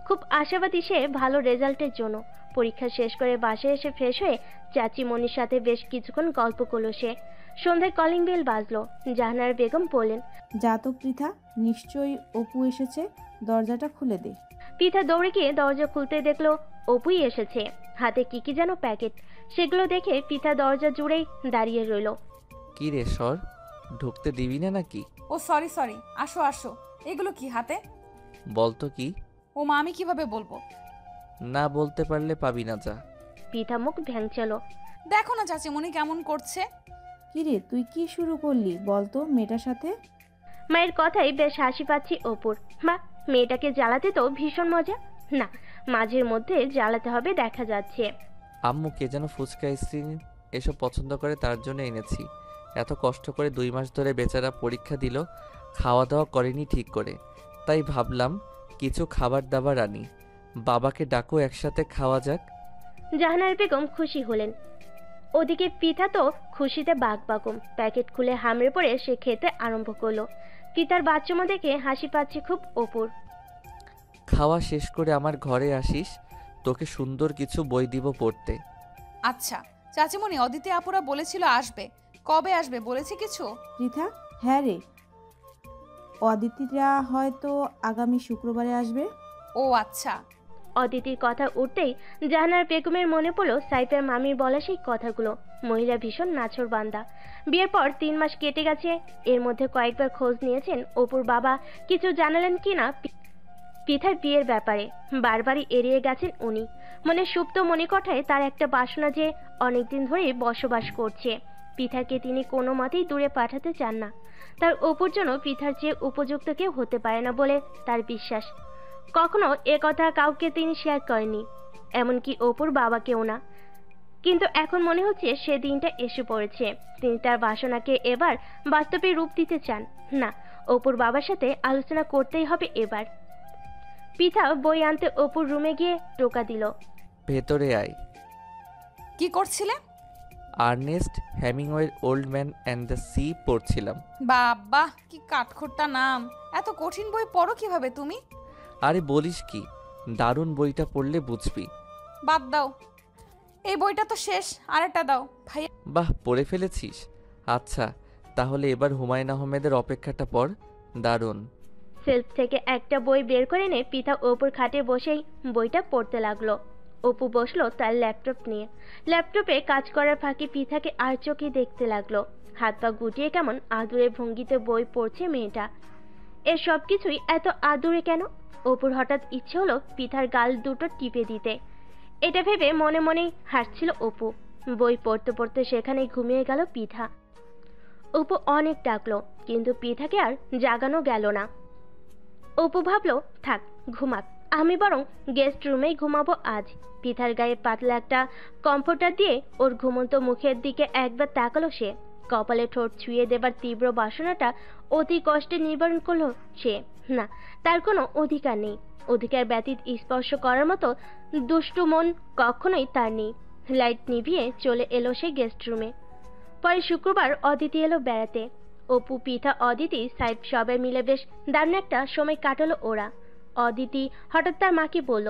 খুব আশাবাদী সে ভালো রেজাল্টের জন্য। পরীক্ষা শেষ করে বাসায় এসে ফ্রেশ হয়ে চাচিমণির সাথে বেশ কিছুক্ষণ গল্প করলো সে। সন্ধ্যায় কলিং বেল বাজলো। জাহানারা বেগম বললেন, যা তো পৃথা, নিশ্চয়ই অপু এসেছে, দরজাটা খুলে দে। পৃথা দৌড়ে গিয়ে দরজা খুলতে দেখলো অপুই এসেছে, হাতে কি কি যেন প্যাকেট। সেগুলো দেখে পৃথা দরজা জুড়েই দাঁড়িয়ে রইল। কি রে সর, ঢুকতে দিবি না নাকি? ও সরি সরি, আসো আসো। এগুলো কি হাতে? বলতো কি? ও মা, আমি কিভাবে বলবো? না বলতে পারলে পাবি না, যা। পৃথা মুখ ভ্যাংচালো। দেখো না চাচিমণি কেমন করছে। কিরে তুই কি শুরু করলি বলতো মেয়েটার সাথে? মায়ের কথাই বেশ হাসি পাচ্ছি অপুর। মা, মেয়েটাকে জ্বালাতে তো ভীষণ মজা। না, মাঝের মধ্যে জ্বালাতে হবে দেখা যাচ্ছে। আম্মু কে যেন ফুচকা আইসক্রিম এসব পছন্দ করে, তার জন্য এনেছি। এত কষ্ট করে 2 মাস ধরে বেচারা পরীক্ষা দিল, খাওয়া দাওয়া করেনি ঠিক করে। তাই ভাবলাম কিছু খাবার দাবার আনি, বাবাকে ডাকো একসাথে খাওয়া যাক। জাহানারা বেগম খুশি হলেন। ওদিকে পৃথা তো খুশিতে বাকবাকম। প্যাকেট খুলে হামড়ে পড়ে সে খেতে আরম্ভ করলো। পৃথার বাচ্চামো দেখে হাসি পাচ্ছে খুব অপুর। খাওয়া শেষ করে আমার ঘরে আসিস, তোকে সুন্দর কিছু বই দিব পড়তে। আচ্ছা চাচিমণি, অদিতি আপুরা বলেছিল আসবে, কবে আসবে বলেছে কিছু? পৃথা, হ্যাঁ রে, অদিতিরা হয়তো আগামী শুক্রবারে আসবে। ও আচ্ছা। অদিতির কথা উঠতেই জাহানারা বেগমের মনে পড়লো সাইফের মামির বলা সেই কথাগুলো। মহিলা ভীষণ নাছোড়বান্দা। বিয়ের পর 3 মাস কেটে গেছে। এর মধ্যে কয়েকবার খোঁজ নিয়েছেন অপুর বাবা কিছু জানালেন কিনা পৃথার বিয়ের ব্যাপারে। বারবারই এড়িয়ে গেছেন উনি। মনে সুপ্ত মণিকঠায় তার একটা বাসনা যে অনেকদিন ধরেই বসবাস করছে। পৃথাকে তিনি কোনো মতেই দূরে পাঠাতে চান না। তার অপুর জন্য পৃথার চেয়ে উপযুক্ত কেউ হতে পারে না বলে তার বিশ্বাস। কখনো কথা কাউকে তিনি শেয়ার করেনি, এমনকি অপুর বাবাকেও না। কিন্তু এখন মনে হচ্ছে সে দিনটা এসে পড়েছে। তিনি তার বাসনাকে এবার বাস্তবে রূপ দিতে চান। না, অপুর বাবার সাথে আলোচনা করতেই হবে এবার। পৃথা বই আনতে অপুর রুমে গিয়ে টোকা দিল। ভেতরে আয়। কি করছিলে? আর্নেস্ট হেমিংওয়ের old man and the sea পড়ছিলাম। বাবা, কি কাঠখোট্টা নাম। এত কঠিন বই পড়ো কিভাবে তুমি? আরে বলিস কি, দারুণ, বইটা পড়লে বুঝবি। বাদ দাও, এই বইটা তো শেষ, আরেকটা দাও ভাইয়া। বাহ, পড়ে ফেলেছিস? আচ্ছা, তাহলে এবার হুমায়ুন আহমেদের অপেক্ষাটা পড়, দারুণ। সেলফ থেকে একটা বই বের করে এনে পৃথা অপুর খাটে বসেই বইটা পড়তে লাগলো। অপু বসলো তার ল্যাপটপ নিয়ে। ল্যাপটপে কাজ করার ফাঁকে পৃথাকে আর চোখে দেখতে লাগলো। হাত পা গুটিয়ে কেমন আদুরে ভঙ্গিতে বই পড়ছে মেয়েটা। এর সব কিছুই এত আদুরে কেন? অপুর হঠাৎ ইচ্ছে হলো পৃথার গাল দুটো টিপে দিতে। এটা ভেবে মনে মনেই হাসছিল অপু। বই পড়তে পড়তে সেখানেই ঘুমিয়ে গেল পৃথা। অপু অনেক ডাকলো, কিন্তু পৃথাকে আর জাগানো গেল না। অপু ভাবলো থাক, ঘুমাক, আমি বরং গেস্ট রুমেই ঘুমাবো আজ। পৃথার গায়ে পাতলা একটা কমফোর্টার দিয়ে ওর ঘুমন্ত মুখের দিকে একবার তাকালো সে। কপালে ঠোঁট ছুঁয়ে দেবার তীব্র বাসনাটা অতি কষ্টে নিবারণ করলো সে। না, তার কোনো অধিকার নেই। অধিকার ব্যতীত স্পর্শ করার মতো দুষ্টু মন কখনোই তার নেই। লাইট নিভিয়ে চলে এলো সে গেস্ট রুমে। পরে শুক্রবার অদিতি এলো বেড়াতে। অপু, পৃথা, অদিতি, সাইফ সবাই মিলে বেশ দারুণ একটা সময় কাটালো ওরা। অদিতি হঠাৎ তার মাকে বলল,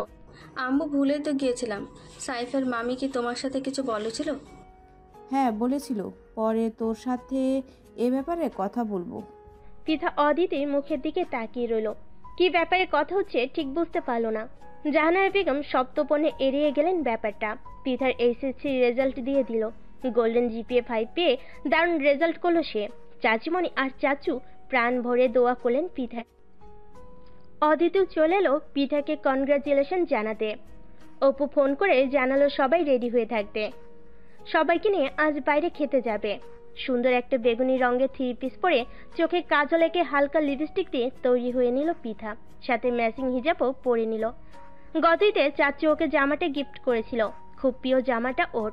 আম্মু ভুলে তো গিয়েছিলাম, সাইফের মামি কি তোমার সাথে কিছু বলেছিল? হ্যাঁ বলেছিল, পরে তোর সাথে এ ব্যাপারে কথা বলবো। পৃথা অদিতির মুখের দিকে তাকিয়ে রইল। কি ব্যাপারে কথা হচ্ছে ঠিক বুঝতে পারল না। জাহানারা বেগম সপ্তপনে এড়িয়ে গেলেন ব্যাপারটা। পৃথার এইচএসসি রেজাল্ট দিয়ে দিল। গোল্ডেন জিপিএ 5 পেয়ে দারুণ রেজাল্ট করলো সে। চাচিমণি আর চাচু প্রাণ ভরে দোয়া করলেন পৃথা। অদিতি চলে এলো পৃথাকে কনগ্রাচুলেশন জানাতে। অপু ফোন করে জানালো সবাই রেডি হয়ে থাকতে, সবাইকে নিয়ে আজ বাইরে খেতে যাবে। সুন্দর একটা বেগুনি রঙের 3 পিস পরে চোখে কাজল এঁকে হালকা লিপস্টিক দিয়ে তৈরি হয়ে নিল পৃথা, সাথে ম্যাচিং হিজাবও পরে নিল। গত ঈদে চাচু ওকে জামাটা গিফট করেছিল, খুব প্রিয় জামাটা ওর।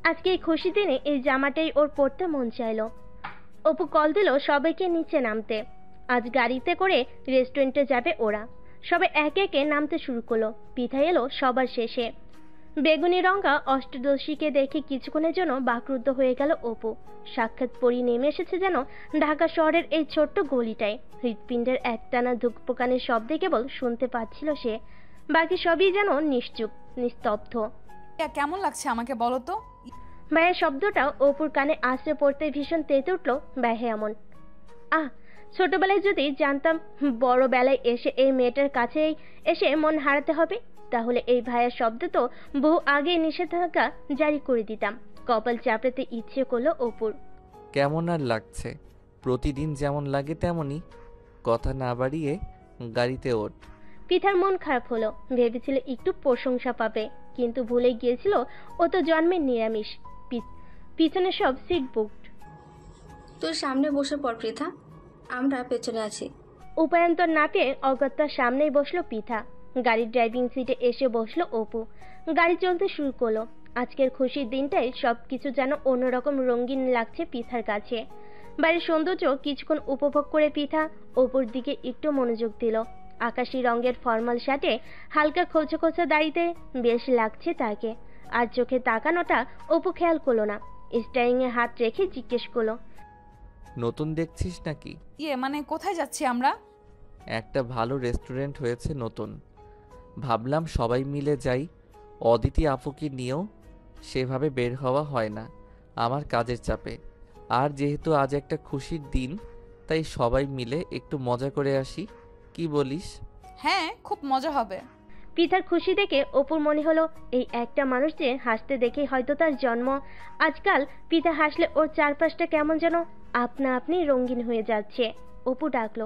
আজকে এই খুশি দিনে এই জামাটাই ওর পরতে মন চাইলো। অপু কল দিল সবাইকে নিচে নামতে। আজ গাড়িতে করে রেস্টুরেন্টে যাবে ওরা। সবাই একে একে নামতে শুরু করলো। পৃথা এলো সবার শেষে। বেগুনি রঙা অষ্টদশীকে দেখে কিছুক্ষণের জন্য বাকরুদ্ধ হয়ে গেল অপু। সাক্ষাৎ পরি নেমে এসেছে যেন ঢাকা শহরের এই ছোট্ট গলিটায়। হৃৎপিণ্ডের একটানা ধুকপোকানের শব্দে কেবল শুনতে পাচ্ছিল সে, বাকি সবই যেন নিশ্চুপ, নিস্তব্ধ। কেমন লাগছে আমাকে বলো তো? ভাইয়ের শব্দটা অপুর কানে আশ্রে পড়তে ভীষণ তেতে উঠল ব্যহে এমন। ছোটবেলায় যদি জানতাম বড় বেলায় এসে এই মেয়েটার কাছেই এসে মন হারাতে হবে, তাহলে এই ভাইয়ের শব্দ তো বহু আগে নিষেধাজ্ঞা জারি করে দিতাম। কপাল চাপড়াতে ইচ্ছে করলো অপুর। কেমন আর লাগছে? প্রতিদিন যেমন লাগে তেমনই। কথা না বাড়িয়ে গাড়িতে ওঠ। পিঠার মন খারাপ হলো, ভেবেছিল একটু প্রশংসা পাবে, কিন্তু ভুলে গিয়েছিল ও তো জন্মের নিরামিষ। পিছনে সব সিট বুকড। তুই সামনে বসে পড় পৃথা, আমরা পেছনে আছি। উপায়ন্তর না পেয়ে অগত্যার সামনেই বসলো পিঠা। গাড়ির ড্রাইভিং সিটে এসে বসলো অপু। গাড়ি চলতে শুরু করলো। আজকের খুশির দিনটাই সবকিছু যেন অন্যরকম রঙিন লাগছে পিঠার কাছে। বাড়ির সৌন্দর্য কিছুক্ষণ উপভোগ করে পিঠা অপুর দিকে একটু মনোযোগ দিল। আকাশি রঙের ফর্মাল শার্টে হালকা খোঁচা খোঁচা দাড়িতে বেশ লাগছে তাকে। আর চোখে তাকানোটা অপু খেয়াল করলো না। স্টারিং এ হাত রেখে জিজ্ঞেস করলো, নতুন দেখছিস নাকি? মানে কোথায় যাচ্ছি আমরা? একটা ভালো রেস্টুরেন্ট হয়েছে নতুন, ভাবলাম সবাই মিলে যাই। অদিতি আপুকে নিয়েও সেভাবে বের হওয়া হয় না আমার কাজের চাপে। আর যেহেতু আজ একটা খুশির দিন, তাই সবাই মিলে একটু মজা করে আসি, কি বলিস? হ্যাঁ, খুব মজা হবে। পিঠার খুশি দেখে অপুর মনে হলো এই একটা মানুষ যে হাসতে দেখেই হয়তো তার জন্ম। আজকাল পিঠা হাসলে ওর চারপাশটা কেমন যেন আপনা আপনি রঙিন হয়ে যাচ্ছে। অপু ডাকলো,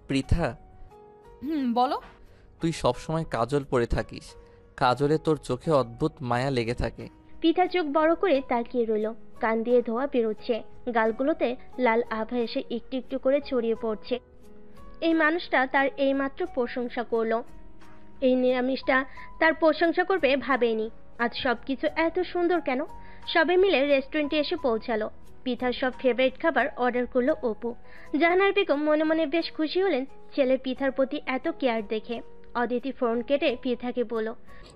পৃথা। বলো। তুই সবসময় কাজল পরে থাকিস, কাজলে তোর চোখে অদ্ভুত মায়া লেগে থাকে। পিঠা চোখ বড় করে তাকিয়ে রইল। কান দিয়ে ধোয়া বেরোচ্ছে, গালগুলোতে লাল আভা এসে একটু একটু করে ছড়িয়ে পড়ছে। এই মানুষটা তার এইমাত্র প্রশংসা করলো। এই নিরামিষটা তার প্রশংসা করবে ভাবেনি। আজ সবকিছু এত সুন্দর কেন? সবে মিলে রেস্টুরেন্টে এসে পৌঁছালো। পিঠার সব ফেভারিট খাবার অর্ডার করলো অপু। জাহানার বেগম মনে মনে বেশ খুশি হলেন ছেলের পিঠার প্রতি এত কেয়ার দেখে। অদিতি ফোন কেটে পিঠাকে বলল,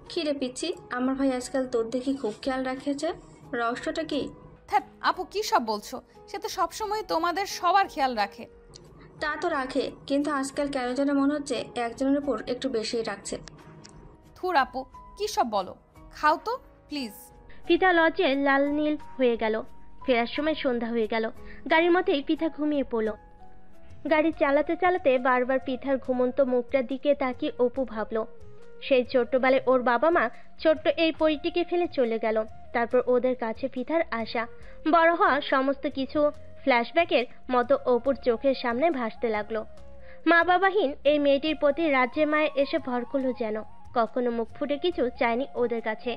কি রে পিচ্ছি, আমার ভাই আজকাল তোর দেখি খুব খেয়াল রাখেছে, রহস্যটা কি? আপু কি সব বলছো? সে তো সবসময় তোমাদের সবার খেয়াল রাখে। তা তো রাখে, কিন্তু আজকাল কেন যেন মনে হচ্ছে একজনের উপর একটু বেশিই রাখছে। থুর আপু, কি সব বলো? খাও তো প্লিজ। পিঠা লজ্জে লাল নীল হয়ে গেল। ফেরার সময় সন্ধ্যা হয়ে গেল। গাড়ির মধ্যেই পিঠা ঘুমিয়ে পড়ল। গাড়ি চালাতে চালাতে বারবার পিঠার ঘুমন্ত মুখটার দিকে তাকিয়ে অপু ভাবল, সেই ছোট্টবেলায় ওর বাবা মা ছোট্ট এই পরিটিকে ফেলে চলে গেল। তারপর ওদের কাছে পিঠার আশা, বড় হওয়া সমস্ত কিছু ফ্ল্যাশব্যাকের মতো অপুর চোখের সামনে ভাসতে লাগলো। মা বাবাহীন এই মেয়েটির প্রতি রাজ্যে মায়ে এসে ভর করলো যেন। কখনো মুখ ফুটে কিছু চায়নি ওদের কাছে।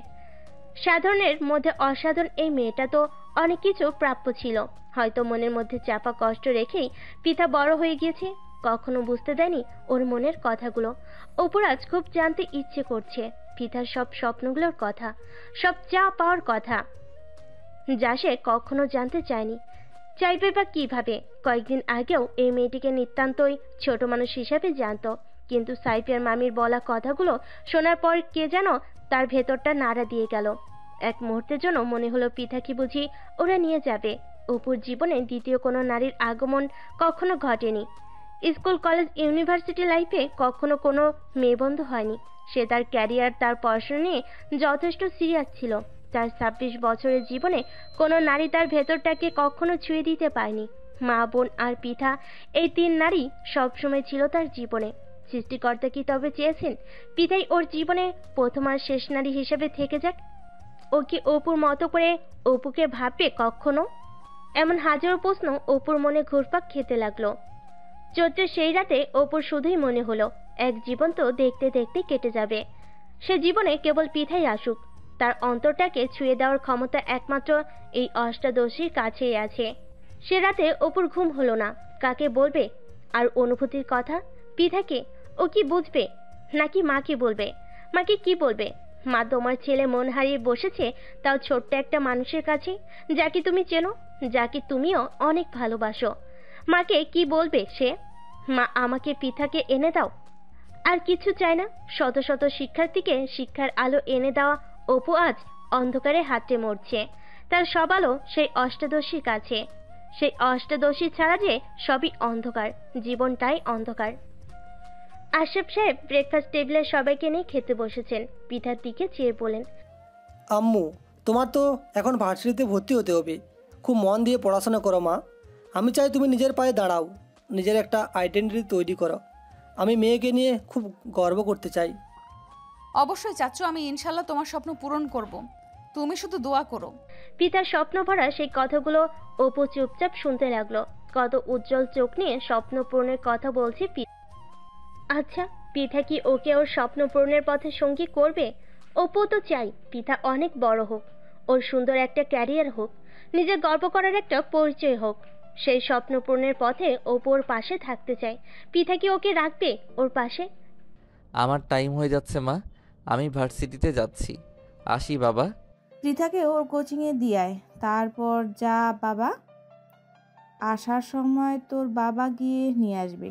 সাধারণের মধ্যে অসাধারণ এই মেয়েটা তো অনেক কিছু প্রাপ্য ছিল। হয়তো মনের মধ্যে চাপা কষ্ট রেখেই পিতা বড় হয়ে গিয়েছে। কখনো বুঝতে দেয়নি ওর মনের কথাগুলো। অপুর আজ খুব জানতে ইচ্ছে করছে পিতার সব স্বপ্নগুলোর কথা, সব চা পাওয়ার কথা, যা সে কখনো জানতে চায়নি। চাইবে বা কিভাবে? কয়েকদিন আগেও এই মেয়েটিকে নিতান্তই ছোট মানুষ হিসাবে জানতো, কিন্তু সাইফিয়ার মামির বলা কথাগুলো শোনার পর কে যেন তার ভেতরটা নাড়া দিয়ে গেল। এক মুহূর্তের জন্য মনে হলো পিঠাকে বুঝি ওরা নিয়ে যাবে। অপুর জীবনে দ্বিতীয় কোনো নারীর আগমন কখনো ঘটেনি। স্কুল, কলেজ, ইউনিভার্সিটি লাইফে কখনো কোনো মেয়ে বন্ধু হয়নি। সে তার ক্যারিয়ার, তার পড়াশোনা নিয়ে যথেষ্ট সিরিয়াস ছিল। তার 26 বছরের জীবনে কোনো নারী তার ভেতরটাকে কখনো ছুঁয়ে দিতে পারেনি। মা, বোন আর পিঠা, এই 3 নারী সবসময় ছিল তার জীবনে। সৃষ্টিকর্তা কি তবে চেয়েছেন পিতাই ওর জীবনে প্রথম আর শেষ নারী হিসেবে থেকে যাক? ও কি অপুর মতো করে অপুকে ভাববে কখনো? এমন হাজারো প্রশ্ন অপুর মনে ঘুরপাক খেতে লাগলো। চৈত্রের সেই রাতে অপুর শুধুই মনে হলো এক জীবন তো দেখতে দেখতে কেটে যাবে। সে জীবনে কেবল পিঠাই আসুক। তার অন্তরটাকে ছুঁয়ে দেওয়ার ক্ষমতা একমাত্র এই অষ্টাদশীর কাছেই আছে। সে রাতে অপুর ঘুম হলো না। কাকে বলবে আর অনুভূতির কথা? পিঠাকে? ও কি বুঝবে? নাকি মাকে বলবে? মাকে কি বলবে? মা, তোমার ছেলে মন হারিয়ে বসেছে, তাও ছোট্ট একটা মানুষের কাছে, যাকে তুমি চেনো, যাকে তুমিও অনেক ভালোবাসো। মাকে কি বলবে সে? মা, আমাকে পিঠাকে এনে দাও। আর কিছু চায় না। শত শত শিক্ষার্থীকে শিক্ষার আলো এনে দেওয়া অপু আজ অন্ধকারে হাঁটতে মরছে। তার সব আলো সেই অষ্টাদশীর কাছে। সেই অষ্টাদশী ছাড়া যে সবই অন্ধকার, জীবনটাই অন্ধকার। আশরাফ সাহেব ব্রেকফাস্ট টেবিলে সবাইকে নিয়ে খেতে বসেছেন। পিঠার দিকে চেয়ে বলেন, আম্মু, তোমার তো এখন ভার্সিটিতে ভর্তি হতে হবে। খুব মন দিয়ে পড়াশোনা করো মা। আমি চাই তুমি নিজের পায়ে দাঁড়াও, নিজের একটা আইডেন্টিটি তৈরি করো। আমি মেয়েকে নিয়ে খুব গর্ব করতে চাই। অবশ্যই চাচ্চু, আমি ইনশাল্লাহ তোমার স্বপ্ন পূরণ করব। তুমি শুধু দোয়া করো। পিতার স্বপ্ন ভরা সেই কথাগুলো অপু চুপচাপ শুনতে লাগলো। কত উজ্জ্বল চোখ নিয়ে স্বপ্ন পূরণের কথা বলছে পিতা। আচ্ছা, পিতা কি ওকে ওর স্বপ্ন পূরণের পথে সঙ্গী করবে? অপু তো চাই পিতা অনেক বড় হোক, ওর সুন্দর একটা ক্যারিয়ার হোক, নিজের গর্ব করার একটা পরিচয় হোক। সেই স্বপ্ন পূরণের পথে অপু ওর পাশে থাকতে চায়। পিতা কি ওকে রাখবে ওর পাশে? আমার টাইম হয়ে যাচ্ছে মা, আমি ভার্সিটিতে যাচ্ছি। আসি বাবা। পৃথাকে ওর কোচিংয়ে দিয়ায়, তারপর যা বাবা। আসার সময় তোর বাবা গিয়ে নিয়ে আসবে।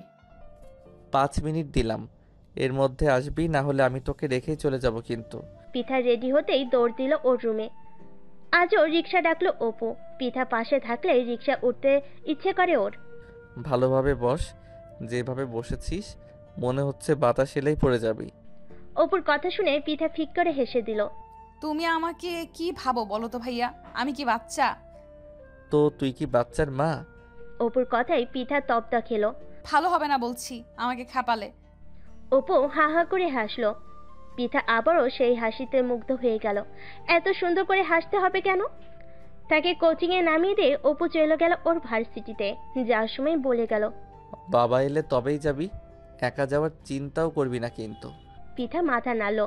5 মিনিট দিলাম, এর মধ্যে আসবি, না হলে আমি তোকে রেখেই চলে যাব কিন্তু। পিঠা রেডি হতেই দৌড় দিল ওর রুমে। আজও রিক্সা ডাকলো অপু। পিঠা পাশে থাকলে রিক্সা উঠতে ইচ্ছে করে ওর। ভালোভাবে বস, যেভাবে বসেছিস মনে হচ্ছে বাতাস এলেই পড়ে যাবি। অপুর কথা শুনে পিঠা ফিক করে হেসে দিল। তুমি আমাকে কি ভাবো বলো তো ভাইয়া? আমি কি বাচ্চা? তো তুই কি বাচ্চার মা? অপুর কথাই পিঠা তপ্তা খেলো। ভালো হবে না বলছি আমাকে খাপালে। অপু হা হা করে হাসলো। পিঠা আবারও সেই হাসিতে মুগ্ধ হয়ে গেল। এত সুন্দর করে হাসতে হবে কেন? তাকে কোচিংয়ে নামিয়ে দিয়ে অপু চলে গেল ওর ভার্সিটিতে। যাওয়ার সময় বলে গেল, বাবা এলে তবেই যাবি, একা যাওয়ার চিন্তাও করবি না কিন্তু। পিঠা মাথা নাড়ল।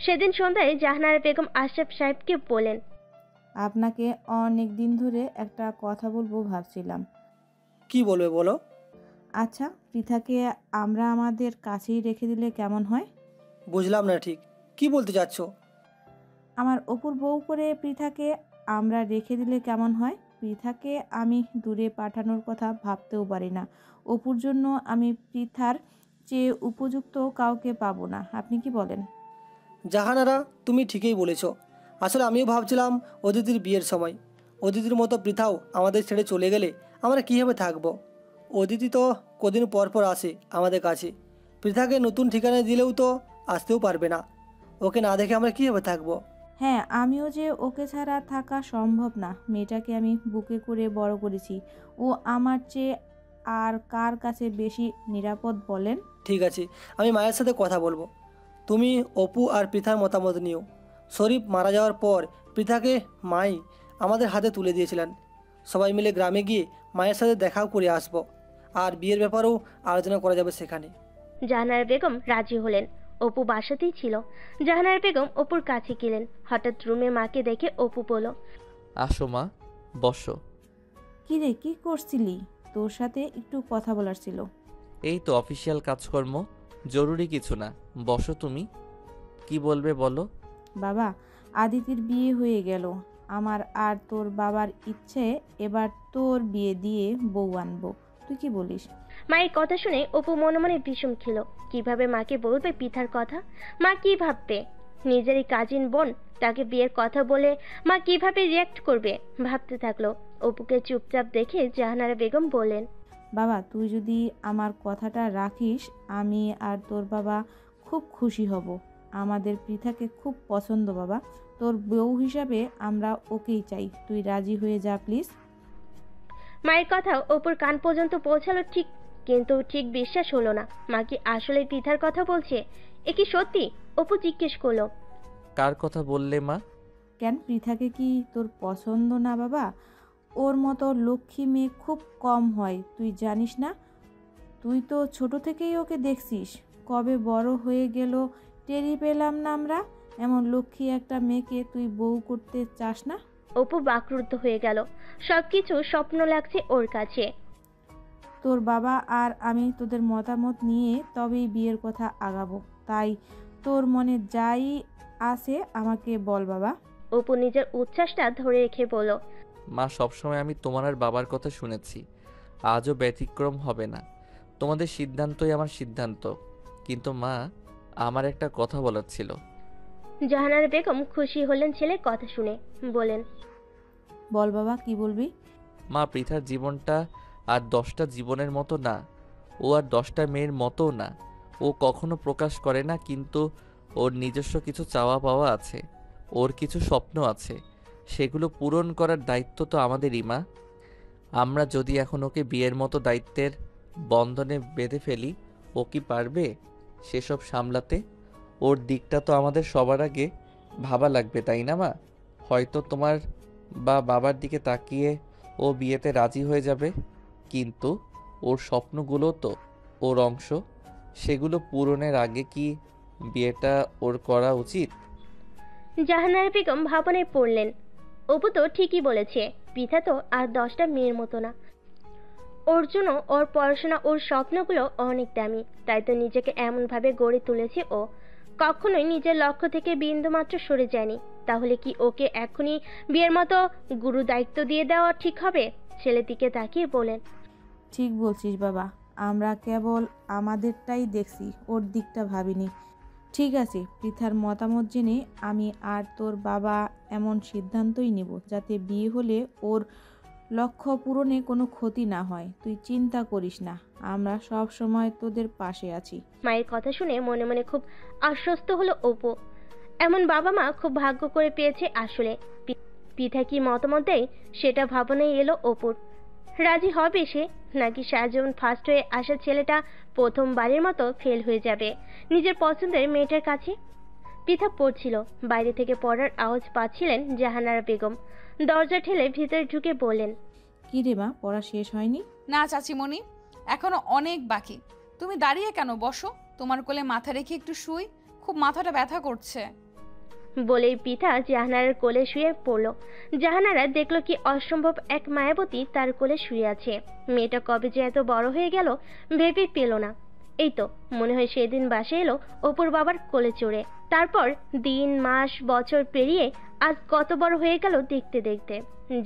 সেদিন সন্ধ্যায় জাহানারা বেগম আশরাফ সাহেবকে বলেন, আপনাকে অনেক দিন ধরে একটা কথা বলবো ভাবছিলাম। কি বলবে বলো। আচ্ছা, পৃথাকে আমরা আমাদের কাছেই রেখে দিলে কেমন হয়? বুঝলাম না ঠিক, কি বলতে চাচ্ছ? আমার অপুর বউ করে পৃথাকে আমরা রেখে দিলে কেমন হয়? পৃথাকে আমি দূরে পাঠানোর কথা ভাবতেও পারি না। অপুর জন্য আমি পৃথার চেয়ে উপযুক্ত কাউকে পাবো না। আপনি কি বলেন? জাহানারা, তুমি ঠিকই বলেছ। আসলে আমিও ভাবছিলাম অদিতির বিয়ের সময় অদিতির মতো পৃথাও আমাদের ছেড়ে চলে গেলে আমরা কীভাবে থাকবো। অদিতি তো কদিন পর পর আসে আমাদের কাছে। পৃথাকে নতুন ঠিকানা দিলেও তো আসতেও পারবে না। ওকে না দেখে আমরা কীভাবে থাকবো? হ্যাঁ, আমিও যে ওকে ছাড়া থাকা সম্ভব না। মেয়েটাকে আমি বুকে করে বড় করেছি। ও আমার চেয়ে আর কার কাছে বেশি নিরাপদ বলেন? ঠিক আছে, আমি মায়ের সাথে কথা বলবো। তুমি অপু আর পৃথার মতামত নিও। শরীফ মারা যাওয়ার পর পৃথাকে মাই আমাদের হাতে তুলে দিয়েছিলেন। সবাই মিলে গ্রামে গিয়ে মায়ের সাথে দেখাও করে আসবো, আর বিয়ের ব্যাপারেও আলোচনা করা যাবে সেখানে। জাহানারা বেগম রাজি হলেন। অপু বাসাতেই ছিল। জাহানারা বেগম অপুর কাছে গেলেন। হঠাৎ রুমে মাকে দেখে অপু বলল, আসো মা, বসো। কিরে, কি করছিলি? তোর সাথে একটু কথা বলার ছিল। এই তো অফিসিয়াল কাজকর্ম, জরুরি কিছু না, বসো। তুমি কি বলবে বলো। বাবা, আদিতির বিয়ে হয়ে গেল। আমার আর তোর বাবার ইচ্ছে এবার তোর বিয়ে দিয়ে বউ আনবো। তুই কি বলিস? মায়ের কথা শুনে অপু মনে মনে বিষম খেল। কিভাবে মাকে বলবে পিঠার কথা? মা কি ভাববে? নিজেরই কাজিন বোন, তাকে বিয়ের কথা বলে মা কিভাবে রিয়াক্ট করবে ভাবতে থাকলো। অপুকে চুপচাপ দেখে জাহানারা বেগম বললেন, বাবা, তুই যদি আমার কথাটা রাখিস, আমি আর তোর বাবা খুব খুশি হব। আমাদের পৃথাকে খুব পছন্দ বাবা। তোর বউ হিসাবে আমরা ওকেই চাই। তুই রাজি হয়ে যা প্লিজ। মায়ের কথা অপুর কান পর্যন্ত পৌঁছালো ঠিক, কিন্তু ঠিক বিশ্বাস হলো না। মা কি আসলে পৃথার কথা বলছে? এ কি সত্যি? অপু জিজ্ঞেস করলো, কার কথা বললে মা? কেন, পৃথাকে কি তোর পছন্দ না বাবা? ওর মতো লক্ষ্মী মেয়ে খুব কম হয়, তুই জানিস না? তুই তো ছোট থেকেই ওকে দেখছিস। কবে বড় হয়ে গেল টেরি পেলাম না আমরা। এমন লক্ষ্মী একটা মেয়েকে তুই বউ করতে চাস না? অপু বাকরুদ্ধ হয়ে গেল। সবকিছু স্বপ্ন লাগছে ওর কাছে। তোর বাবা আর আমি তোদের মতামত নিয়ে তবেই বিয়ের কথা আগাবো। তাই তোর মনে যাই আছে আমাকে বল বাবা। অপু নিজের উচ্ছ্বাসটা ধরে রেখে বলল, মা, সবসময় আমি তোমার আর বাবার কথা শুনেছি, আজও ব্যতিক্রম হবে না। তোমাদের সিদ্ধান্তই আমার সিদ্ধান্ত। কিন্তু মা, আমার একটা কথা বলার ছিল। জাহানারা বেগম খুশি হলেন ছেলের কথা শুনে, বলেন, বল বাবা, কি বলবি? মা, পৃথার জীবনটা আর 10টা জীবনের মতো না, ও আর 10টা মেয়ের মতোও না। ও কখনো প্রকাশ করে না, কিন্তু ওর নিজস্ব কিছু চাওয়া পাওয়া আছে, ওর কিছু স্বপ্ন আছে, সেগুলো পূরণ করার দায়িত্ব তো আমাদেরই মা। আমরা যদি এখন ওকে বিয়ের মতো দায়িত্বের বন্ধনে বেঁধে ফেলি, ও কি পারবে সেসব সামলাতে? ওর দিকটা তো আমাদের সবার আগে ভাবা লাগবে, তাই না মা? হয়তো তোমার বা বাবার দিকে তাকিয়ে ও বিয়েতে রাজি হয়ে যাবে, কিন্তু ওর স্বপ্নগুলো তো ওর অংশ, সেগুলো পূরণের আগে কি বিয়েটা ওর করা উচিত? জাহানারা বেগম ভাবনায় পড়লেন। অপু তো ঠিকই বলেছে, পৃথা তো আর 10টা মেয়ের মতো না। ওর জন্য ওর পড়াশোনা, ওর স্বপ্নগুলো অনেক দামি, তাই তো নিজেকে এমনভাবে গড়ে তুলেছে ও। কখনোই নিজের লক্ষ্য থেকে বিন্দুমাত্র সরে যায়নি। তাহলে কি ওকে এখনই বিয়ের মতো গুরু দায়িত্ব দিয়ে দেওয়া ঠিক হবে? ছেলের দিকে তাকিয়ে বলেন, ঠিক বলছিস বাবা, আমরা কেবল আমাদেরটাই দেখছি, ওর দিকটা ভাবিনি। ঠিক আছে, পৃথার মতামত জেনে আমি আর তোর বাবা এমন সিদ্ধান্তই নেব যাতে বিয়ে হলে ওর লক্ষ্য পূরণে কোনো ক্ষতি না হয়। তুই চিন্তা করিস না, আমরা সব সময় তোদের পাশে আছি। মায়ের কথা শুনে মনে মনে খুব আশ্বস্ত হলো অপু। এমন বাবা মা খুব ভাগ্য করে পেয়েছে আসলে। পৃথা কি মতামত দেয় সেটা ভাবনায় এলো অপুর। রাজি হবে সে, নাকি সারাজীবন ফার্স্ট হয়ে আসা ছেলেটা প্রথমবারের মতো ফেল হয়ে যাবে নিজের পছন্দের মেয়েটার কাছে? পৃথা পড়ছিল, বাইরে থেকে পড়ার আওয়াজ পাচ্ছিলেন জাহানারা বেগম। দরজা ঠেলে ভিতরে ঢুকে বললেন, কি রে মা, পড়া শেষ হয়নি? না চাচিমণি, এখনো অনেক বাকি। তুমি দাঁড়িয়ে কেন, বসো, তোমার কোলে মাথা রেখে একটু শুই, খুব মাথাটা ব্যথা করছে। বলেই পৃথা জাহানারার কোলে শুয়ে পড়ল। জাহানারা দেখলো কি অসম্ভব এক মায়াবতী তার কোলে শুয়ে আছে। মেয়েটা কবে যে এত বড় হয়ে গেল ভেবে পেল না। এই তো মনে হয় সেদিন বাসে এলো অপুর বাবার কোলে চড়ে। তারপর দিন মাস বছর পেরিয়ে আজ কত বড় হয়ে গেল দেখতে দেখতে।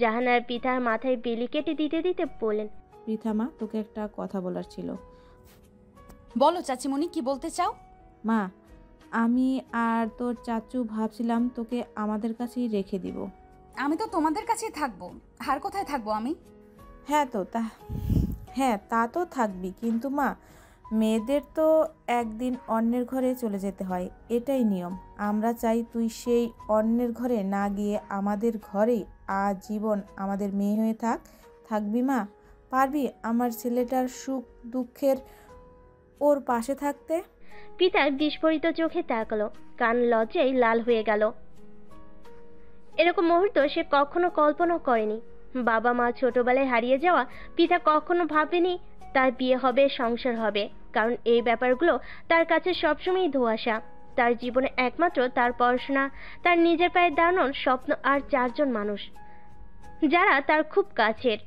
জাহানারা পৃথার মাথায় বেলি কেটে দিতে দিতে বললেন, পৃথা মা, তোকে একটা কথা বলার ছিল। বলো চাচিমণি, কি বলতে চাও? মা, আমি আর তোর চাচু ভাবছিলাম তোকে আমাদের কাছেই রেখে দিব। আমি তো তোমাদের কাছেই থাকবো, আর কোথায় থাকবো আমি? হ্যাঁ, তা তো থাকবি, কিন্তু মা, মেয়েদের তো একদিন অন্যের ঘরে চলে যেতে হয়, এটাই নিয়ম। আমরা চাই তুই সেই অন্যের ঘরে না গিয়ে আমাদের ঘরেই আজীবন আমাদের মেয়ে হয়ে থাকবি মা? পারবি আমার ছেলেটার সুখ দুঃখের ওর পাশে থাকতে? পিতা বিস্ফোরিত চোখে তাকালো, কান লজ্জায় লাল হয়ে গেল। এরকম মুহূর্ত সে কখনো কল্পনা করেনি। বাবা মা ছোটবেলায় হারিয়ে যাওয়া পিতা কখনো ভাবেনি তার বিয়ে হবে, সংসার হবে, কারণ এই ব্যাপারগুলো তার কাছে সবসময়ই ধোঁয়াশা। তার জীবনে একমাত্র তার পড়াশোনা, তার নিজের পায়ে দাঁড়ানোর স্বপ্ন, আর 4 জন মানুষ যারা তার খুব কাছের।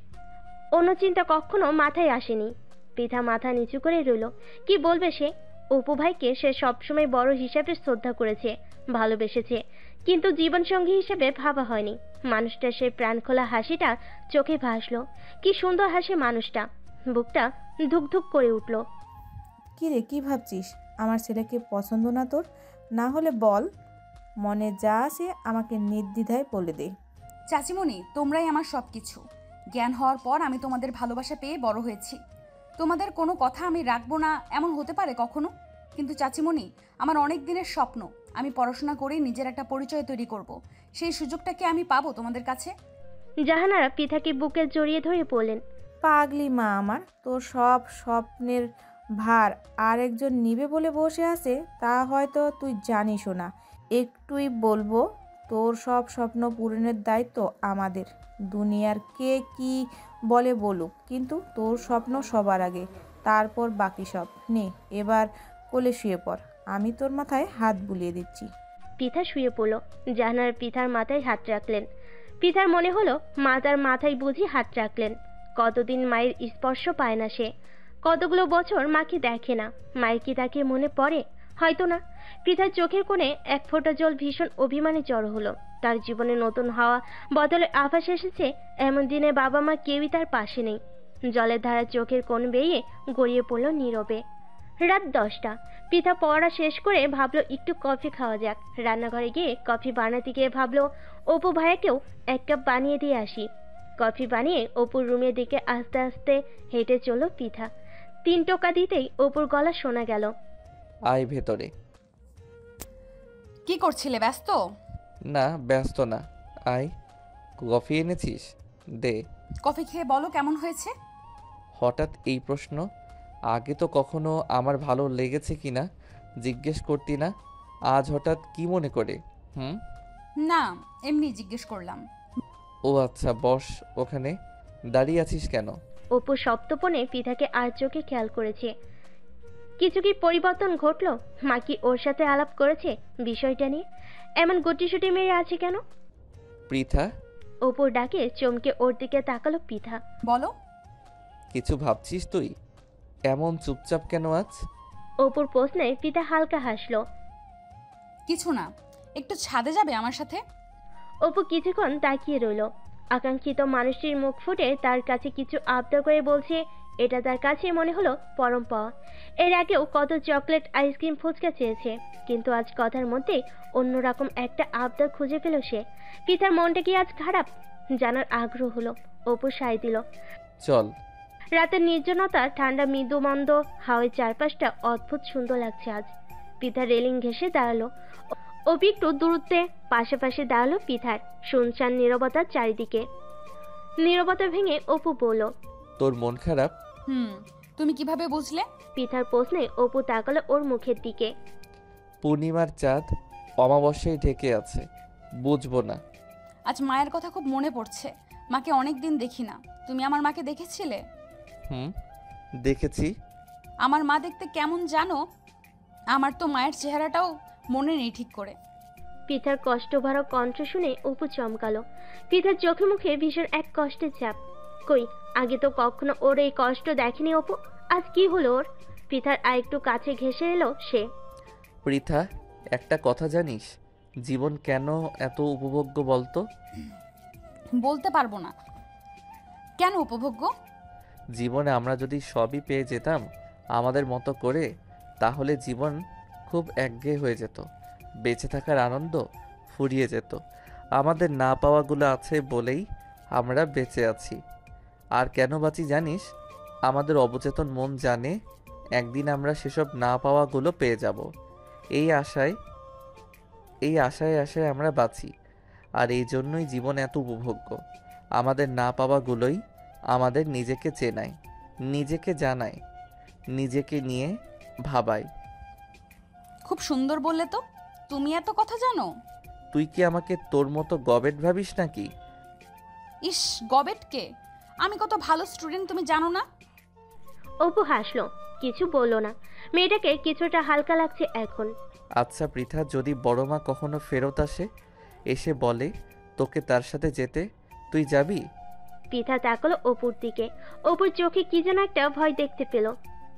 অন্য চিন্তা কখনো মাথায় আসেনি। পিতা মাথা নিচু করে রইল। কি বলবে সে? অপু ভাইকে সে সবসময় বড় হিসাবে শ্রদ্ধা করেছে, ভালোবেসেছে, কিন্তু জীবনসঙ্গী হিসেবে ভাবা হয়নি। মানুষটা সেই প্রাণখোলা হাসিটা চোখে ভাসলো। কি সুন্দর হাসে মানুষটা। বুকটা ধুকধুক করে উঠল। কি রে, কি ভাবছিস? আমার ছেলেকে পছন্দ না তোর? না হলে বল, মনে যা আছে আমাকে নির্দ্বিধায় বলে দে। চাচিমণি, তোমরাই আমার সব কিছু। জ্ঞান হওয়ার পর আমি তোমাদের ভালোবাসা পেয়ে বড় হয়েছি। তোমাদের কোনো কথা আমি রাখবো না এমন হতে পারে কখনো, কিন্তু চাচিমণি, আমার অনেক দিনের স্বপ্ন আমি পড়াশোনা করে নিজের একটা পরিচয় তৈরি করব। সেই সুযোগটা কি আমি পাবো তোমাদের কাছে? জাহানারা পিতাকে বুকে জড়িয়ে ধরে বললেন, পাগলি মা আমার, তোর সব স্বপ্নের ভার আরেকজন নিবে বলে বসে আছে, তা হয়তো তুই জানিসও না। একটুই বলবো, তোর সব স্বপ্ন পূরণের দায়িত্ব আমাদের। দুনিয়ার কে কি বলে বলুক, কিন্তু তোর স্বপ্ন সবার আগে, তারপর বাকি সব। নে এবার কোলে শুয়ে পড়, আমি তোর মাথায় হাত বুলিয়ে দিচ্ছি। পিতা শুয়ে পড়ল। জাহানারা পিতার মাথায় হাত রাখলেন। পিতার মনে হলো মা তার মাথায় বুঝি হাত রাখলেন। কতদিন মায়ের স্পর্শ পায় না সে, কতগুলো বছর মাকে দেখে না। মায়ের কি তাকে মনে পড়ে? হয়তো না। পিতার চোখের কোণে এক ফোঁটা জল ভীষণ অভিমানে জড়ো হলো। তার জীবনে নতুন হাওয়া বদলে আভাস এসেছে। এমন দিনে বাবা মা কেউই তার পাশে নেই। জলের ধারা চোখের কোণ বেয়ে গড়িয়ে পড়ল নীরবে। রাত 10টা। পৃথা পড়া শেষ করে ভাবলো একটু কফি খাওয়া যাক। রান্নাঘরে গিয়ে কফি বানাতে গিয়ে ভাবলো অপু ভাইয়াকেও 1 কাপ বানিয়ে দিয়ে আসি। কফি বানিয়ে অপুর রুমের দিকে আস্তে আস্তে হেঁটে চলল পৃথা। 3 টোকা দিতেই অপুর গলা শোনা গেল, আয় ভেতরে। কি করছিলে, ব্যস্ত? না ব্যস্ত না, আয়। কফি এনেছিস? দে। কফি খেয়ে বলো কেমন হয়েছে। হঠাৎ এই প্রশ্ন? আগে তো কখনো আমার ভালো লেগেছে কিনা জিজ্ঞেস করতি না, আজ হঠাৎ কি মনে করে? না, এমনি জিজ্ঞেস করলাম। ও আচ্ছা, বস ওখানে। দাঁড়িয়ে আছিস কেন? অপু সপ্তপনে পৃথাকে আর চোখে খেয়াল করেছে। কিছু কি পরিবর্তন ঘটলো? মা কি ওর সাথে আলাপ করেছে বিষয়টা নিয়ে? এমন গুটিসুটি মেরে আছে কেন? পৃথা। অপুর ডাকে চমকে ওর দিকে তাকালো পৃথা। বলো। কিছু ভাবছিস তুই? এমন চুপচাপ কেন আজ? অপুর প্রশ্নে পৃথা হালকা হাসলো। কিছু না, একটু ছাদে যাবে আমার সাথে? অপু কিছুক্ষণ তাকিয়ে রইল। আকাঙ্ক্ষিত মানুষটির মুখ ফুটে তার কাছে কিছু আবদার করে বলছে, এটা তার কাছে মনে হলো পরম পাওয়া। এর আগেও কত চকলেট, আইসক্রিম, ফুচকা চেয়েছে, কিন্তু আজ কথার মধ্যে অন্যরকম একটা আবদার খুঁজে পেল সে। পৃথার মনটা কি আজ খারাপ জানার আগ্রহ হলো। অপু সায় দিল। চল। রাতের নির্জনতা, ঠান্ডা মৃদুমন্দ হাওয়ায় চারপাশটা অদ্ভুত সুন্দর লাগছে আজ। পৃথা রেলিং ঘেঁষে দাঁড়ালো। অপু একটু দূরত্বে পাশাপাশি দাঁড়ালো পৃথার। শুনশান নীরবতার চারিদিকে। নীরবতা ভেঙে অপু বলল, তোর মন খারাপ? তুমি কিভাবে বুঝলে? পৃথার প্রশ্নে অপু তাকালো ওর মুখের দিকে। পূর্ণিমার চাঁদ অমাবস্যায় ঢেকে আছে, বুঝবো না? আজ মায়ের কথা খুব মনে পড়ছে। মাকে অনেক দিন দেখি না। তুমি আমার মাকে দেখেছিলে? দেখেছি। আমার মা দেখতে কেমন জানো? আমার তো মায়ের চেহারাটাও মনে নেই ঠিক করে। পৃথার কষ্টভরা কণ্ঠ শুনে অপু চমকালো। পৃথার চোখে মুখে ভীষণ এক কষ্টের ছাপ। কই, আগে তো কখনো ওর এই কষ্ট দেখেনি অপু। আজ কি হলো ওর? পৃথার আরেকটু কাছে ঘেঁষে এলো সে। পৃথা, একটা কথা জানিস, জীবন কেন এত উপভোগ্য বলতো? বলতে পারবো না। কেন উপভোগ্য? জীবনে আমরা যদি সবই পেয়ে যেতাম আমাদের মতো করে, তাহলে জীবন খুব একঘেয়ে হয়ে যেত। বেঁচে থাকার আনন্দ ফুরিয়ে যেত। আমাদের না পাওয়াগুলো আছে বলেই আমরা বেঁচে আছি। আর কেন বাঁচি জানিস? আমাদের অবচেতন মন জানে একদিন আমরা সেসব না পাওয়াগুলো পেয়ে যাব। এই আশায় আমরা বাঁচি। আর এই জন্যই জীবন এত উপভোগ্য। আমাদের না পাওয়াগুলোই আমাদের নিজেকে চেনায়, নিজেকে জানায়, নিজেকে নিয়ে ভাবায়। খুব সুন্দর বললে তো। তুমি এত কথা জানো? তুই কি আমাকে তোর মতো গবেট ভাবিস নাকি? ইস, গবেট কে? আমি কত ভালো স্টুডেন্ট তুমি জানো না? অপু হাসলো, কিছু বললো না। মেয়েটাকে কিছুটা হালকা লাগছে এখন। আচ্ছা পৃথা, যদি বড় মা কখনো ফেরত আসে, এসে বলে তোকে তার সাথে যেতে, তুই যাবি? পৃথা তাকালো অপুর দিকে। অপুর চোখে কি যেন একটা ভয় দেখতে পেল।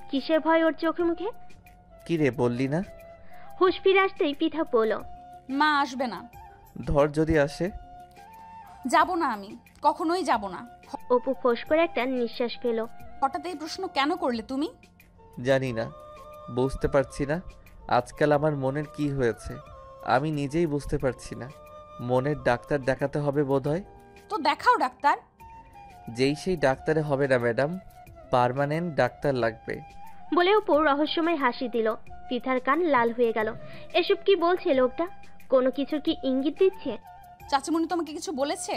কিসের ভয় ওর চোখে মুখে? কি রে, বললি না? হুঁশ ফিরে আসতেই পৃথা বলল, মা আসবে না। ধর যদি আসে? যাব না, আমি কখনোই যাব না। অপু ফোঁস করে একটা নিঃশ্বাস ফেল। হঠাৎ এই প্রশ্ন কেন করলে তুমি? জানি না, বুঝতে পারছি না আজকাল আমার মনের কি হয়েছে। আমি নিজেই বুঝতে পারছি না। মনের ডাক্তার দেখাতে হবে বোধহয়। তো দেখাও ডাক্তার। যেই সেই ডাক্তারে হবে না ম্যাডাম, পার্মানেন্ট ডাক্তার লাগবে। বলে অপু রহস্যময় হাসি দিল। পৃথার কান লাল হয়ে গেল। এসব কি বলছে লোকটা? কোনো কিছু কি ইঙ্গিত দিচ্ছে? চাচিমণি তোমাকে কিছু বলেছে?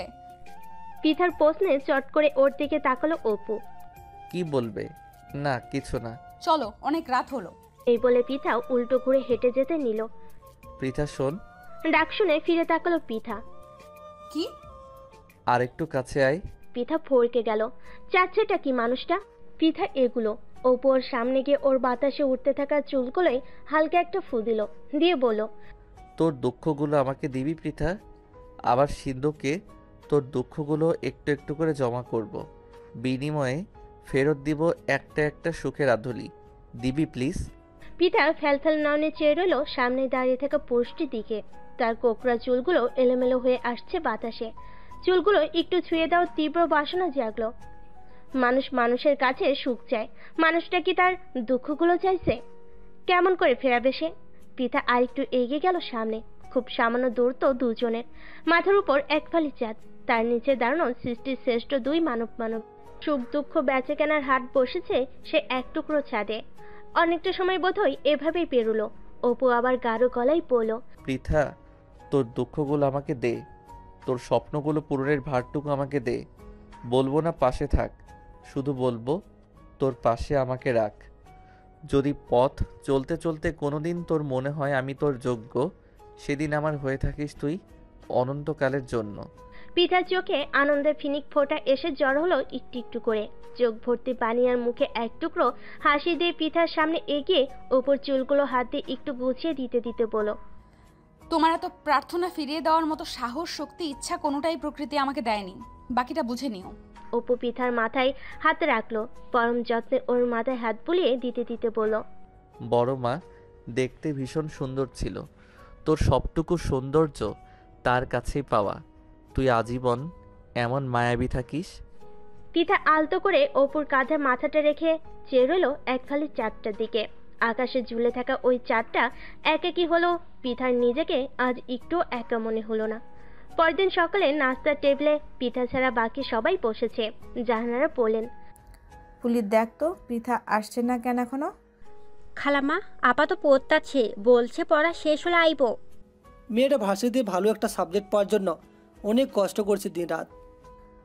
পৃথার প্রশ্নে চট করে ওর দিকে তাকালো অপু। কি বলবে? না, কিছু না। চলো, অনেক রাত হলো। এই বলে পৃথা উল্টো ঘুরে হেঁটে যেতে নিল। পৃথা শোন। ডাক শুনে ফিরে তাকালো পৃথা। কি? আর একটু কাছে আয়। পৃথা ফরকে গেল। চাচ্ছেটা কি মানুষটা? পৃথা এগুলো অপুর সামনে গিয়ে ওর বাতাসে উঠতে থাকা চুলগুলোই হালকা একটা ফু দিল, দিয়ে বলল, তোর দুঃখগুলো আমাকে দিবি পৃথা? আবার সিন্ধুকে তোর দুঃখগুলো একটু একটু করে জমা করব, বিনিময়ে ফেরত দিব একটা একটা সুখের আধুলি। দিবি প্লিজ? পৃথা ফ্যালফ্যাল নয়নে চেয়ে রইল সামনে দাঁড়িয়ে থাকা পুরুষটির দিকে। তার কোকড়া চুলগুলো এলোমেলো হয়ে আসছে বাতাসে। চুলগুলো একটু ছুঁয়ে দেওয়ার তীব্র বাসনা জাগলো। মানুষ মানুষের কাছে সুখ চায়, মানুষটা কি তার দুঃখগুলো চাইছে? কেমন করে ফেরাবে সে? পৃথা আরেকটু এগিয়ে গেল সামনে। খুব সামান্য দূরত্ব দুজনের। মাথার উপর এক ফালি চাঁদ, তার নিচে দাঁড়ানো সৃষ্টির শ্রেষ্ঠ দুই মানব। সুখ দুঃখ বেচে কেনার হাট বসেছে সে এক টুকরো ছাদে। অনেকটা সময় বোধহয় এভাবেই পেরুলো। অপু আবার গাঢ় গলায় বলল, পৃথা, তোর দুঃখগুলো আমাকে দে, তোর স্বপ্নগুলো পূরণের ভারটুকু আমাকে দে। বলবো না পাশে থাক, শুধু বলবো তোর পাশে আমাকে রাখ। যদি পথ চলতে চলতে কোনোদিন তোর মনে হয় আমি তোর যোগ্য, সেদিন আমার হয়ে থাকিস তুই অনন্তকালের জন্য। পৃথার চোখে আনন্দের ফিনিক ফোঁটা এসে জড় হলো একটু একটু করে। চোখ ভর্তি পানি আর মুখে এক টুকরো হাসি দিয়ে পৃথার সামনে এগিয়ে ওপর চুলগুলো হাত দিয়ে একটু গুছিয়ে দিতে দিতে বলো, তোমার এত প্রার্থনা ফিরিয়ে দেওয়ার মতো সাহস, শক্তি, ইচ্ছা কোনোটাই প্রকৃতি আমাকে দেয়নি। বাকিটা বুঝে নিও। অপু পৃথার মাথায় হাত রাখলো। পরম যত্নে ওর মাথায় হাত বুলিয়ে দিতে দিতে বলল, বড় মা দেখতে ভীষণ সুন্দর ছিল, তোর সবটুকু সৌন্দর্য তার কাছেই পাওয়া। তুই আজীবন এমন মায়াবী থাকিস। পৃথা আলতো করে অপুর কাঁধে মাথাটা রেখে চেয়ে রইল এক ফালি চাঁদটার দিকে। আকাশে ঝুলে থাকা ওই চাঁদটা একে কি হলো, পৃথার নিজেকে আজ একটু একা মনে হলো না। পরদিন সকালে নাস্তার টেবিলে পৃথা ছাড়া বাকি সবাই বসেছে। জাহানারা বললেন, ফুলি দেখ তো পৃথা আসছে না কেন এখনো? খালামা আপাতত পড়তাছে, বলছে পড়া শেষ হলে আইব। মেয়েটা ভার্সিটিতে ভালো একটা সাবজেক্ট পাওয়ার জন্য অনেক কষ্ট করছে দিন রাত।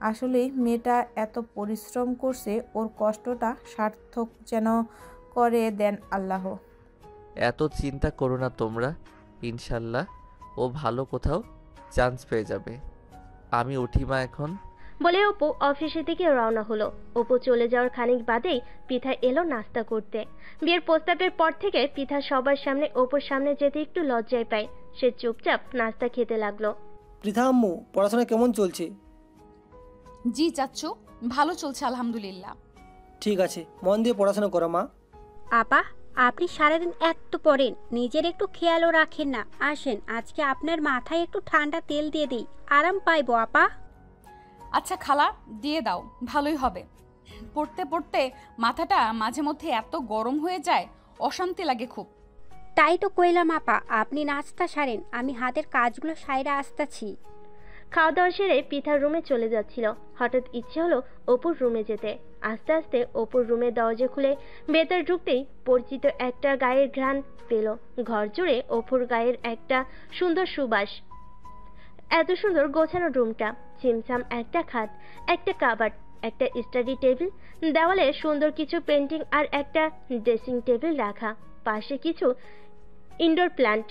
আসলে মেয়েটা এত পরিশ্রম করছে, ওর কষ্টটা সার্থক যেন করে দেন আল্লাহ। এত চিন্তা করো না তোমরা, ইনশাল্লাহ ও ভালো কোথাও চান্স পেয়ে যাবে। আমি উঠি মা এখন। বলে অপু অফিসের দিকে রওনা হলো। অপু চলে যাওয়ার খানিক বাদেই পৃথা এলো নাস্তা করতে। বিয়ের প্রস্তাবের পর থেকে পৃথা সবার সামনে অপুর সামনে যেতে একটু লজ্জায় পায়। সে চুপচাপ নাস্তা খেতে লাগলো। পৃথা আম্মু, পড়াশোনা কেমন চলছে? জি চাচ্চু, ভালো চলছে আলহামদুলিল্লাহ। ঠিক আছে, মন দিয়ে পড়াশোনা করো মা। আপা, আপনি সারাদিন এত পড়েন, নিজের একটু খেয়ালও রাখেন না। আসেন আজকে আপনার মাথায় একটু ঠান্ডা তেল দিয়ে দিই, আরাম পাইবো আপা। আচ্ছা খালা, দিয়ে দাও, ভালোই হবে। পড়তে পড়তে মাথাটা মাঝে মধ্যে এত গরম হয়ে যায়, অশান্তি লাগে খুব। তাই তো কইলাম আপা, আপনি নাস্তা সারেন, আমি হাতের কাজগুলো সাইরা আসতেছি। খাওয়া দাওয়া সেরে পৃথার রুমে চলে যাচ্ছিল। হঠাৎ ইচ্ছে হলো অপুর রুমে যেতে। আস্তে আস্তে অপুর রুমের দরজা খুলে ভেতর ঢুকতেই পরিচিত একটা গায়ের ঘ্রাণ পেল। ঘর জুড়ে অপুর গায়ের একটা সুন্দর সুবাস। এত সুন্দর গোছানো রুমটা, ছিমছাম একটা খাট, একটা কাবার্ড, একটা স্টাডি টেবিল, দেওয়ালে সুন্দর কিছু পেন্টিং আর একটা ড্রেসিং টেবিল রাখা, পাশে কিছু ইনডোর প্ল্যান্ট।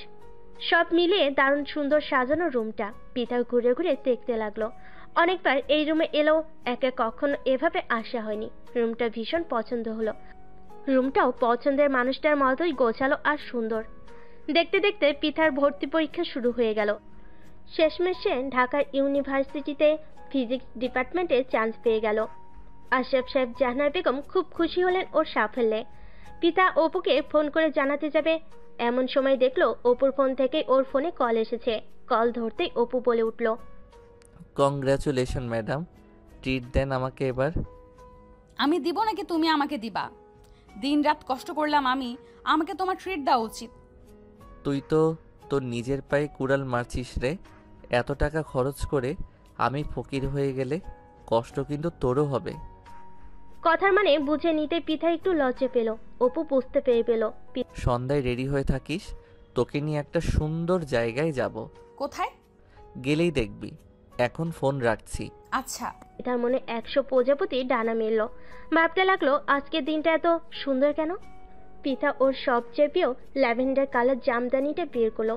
সব মিলিয়ে দারুণ সুন্দর সাজানো রুমটা। পৃথা ঘুরে ঘুরে দেখতে লাগলো। অনেকবার এই রুমে এলেও একে কখনো এভাবে আসা হয়নি। রুমটা ভীষণ পছন্দ হলো। রুমটাও পছন্দের মানুষটার মতোই গোছালো আর সুন্দর। দেখতে দেখতে পৃথার ভর্তি পরীক্ষা শুরু হয়ে গেল। শেষমেশে ঢাকার ইউনিভার্সিটিতে ফিজিক্স ডিপার্টমেন্টে চান্স পেয়ে গেল। আশরাফ সাহেব জাহানারা বেগম খুব খুশি হলেন ওর সাফল্যে। পিতা অপুকে ফোন করে জানাতে যাবে, এমন সময় দেখলো অপুর ফোন থেকে ওর ফোনে কল এসেছে। কল ধরতেই অপু বলে উঠল, কংগ্রাচুলেশন ম্যাডাম, ট্রিট দেন আমাকে এবার। আমি দিব নাকি তুমি আমাকে দিবা? দিন রাত কষ্ট করলাম আমি, আমাকে তোমার ট্রিট দেওয়া উচিত। তুই তো তোর নিজের পায়ে কুড়াল মারছিস রে। এত টাকা খরচ করে আমি ফকির হয়ে গেলে কষ্ট কিন্তু তোরও হবে। কথার মানে বুঝে নিতে পিতা একটু লজ্জা পেল। অপু বুঝতে পেরে পেল। সন্ধ্যায় রেডি হয়ে থাকিস, তোকে নিয়ে একটা সুন্দর জায়গায় যাব। কোথায়? গেলেই দেখবি। এখন ফোন রাখছি। আচ্ছা। তার মনে 100 প্রজাপতি ডানা মেলল। ভাবতে লাগলো আজকের দিনটা এত সুন্দর কেন। পিতা ওর সবচেয়ে প্রিয় ল্যাভেন্ডার কালার জামদানিটা বের করলো।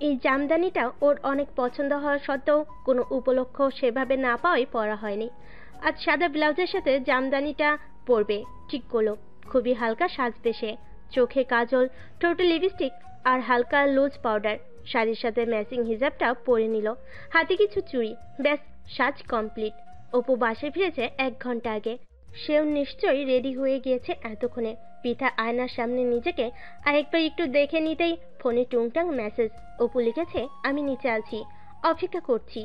এই জামদানিটা ওর অনেক পছন্দ হওয়া সত্ত্বেও কোনো উপলক্ষ সেভাবে না পাওয়াই পরা হয়নি। আজ সাদা ব্লাউজের সাথে জামদানিটা পরবে ঠিক করলো। খুবই হালকা সাজবে সে। চোখে কাজল, ঠোঁটে লিপস্টিক আর হালকা লুজ পাউডার। শাড়ির সাথে ম্যাচিং হিজাবটা পরে নিল। হাতে কিছু চুড়ি, ব্যাস সাজ কমপ্লিট। অপু বাসে ফিরেছে 1 ঘন্টা আগে। সেও নিশ্চয়ই রেডি হয়ে গিয়েছে এতক্ষণে। পিতা আয়নার সামনে নিজেকে আরেকবার একটু দেখে নিতেই ফোনে টুংটাং মেসেজ। অপু লিখেছে, আমি নিচে আছি, অপেক্ষা করছি।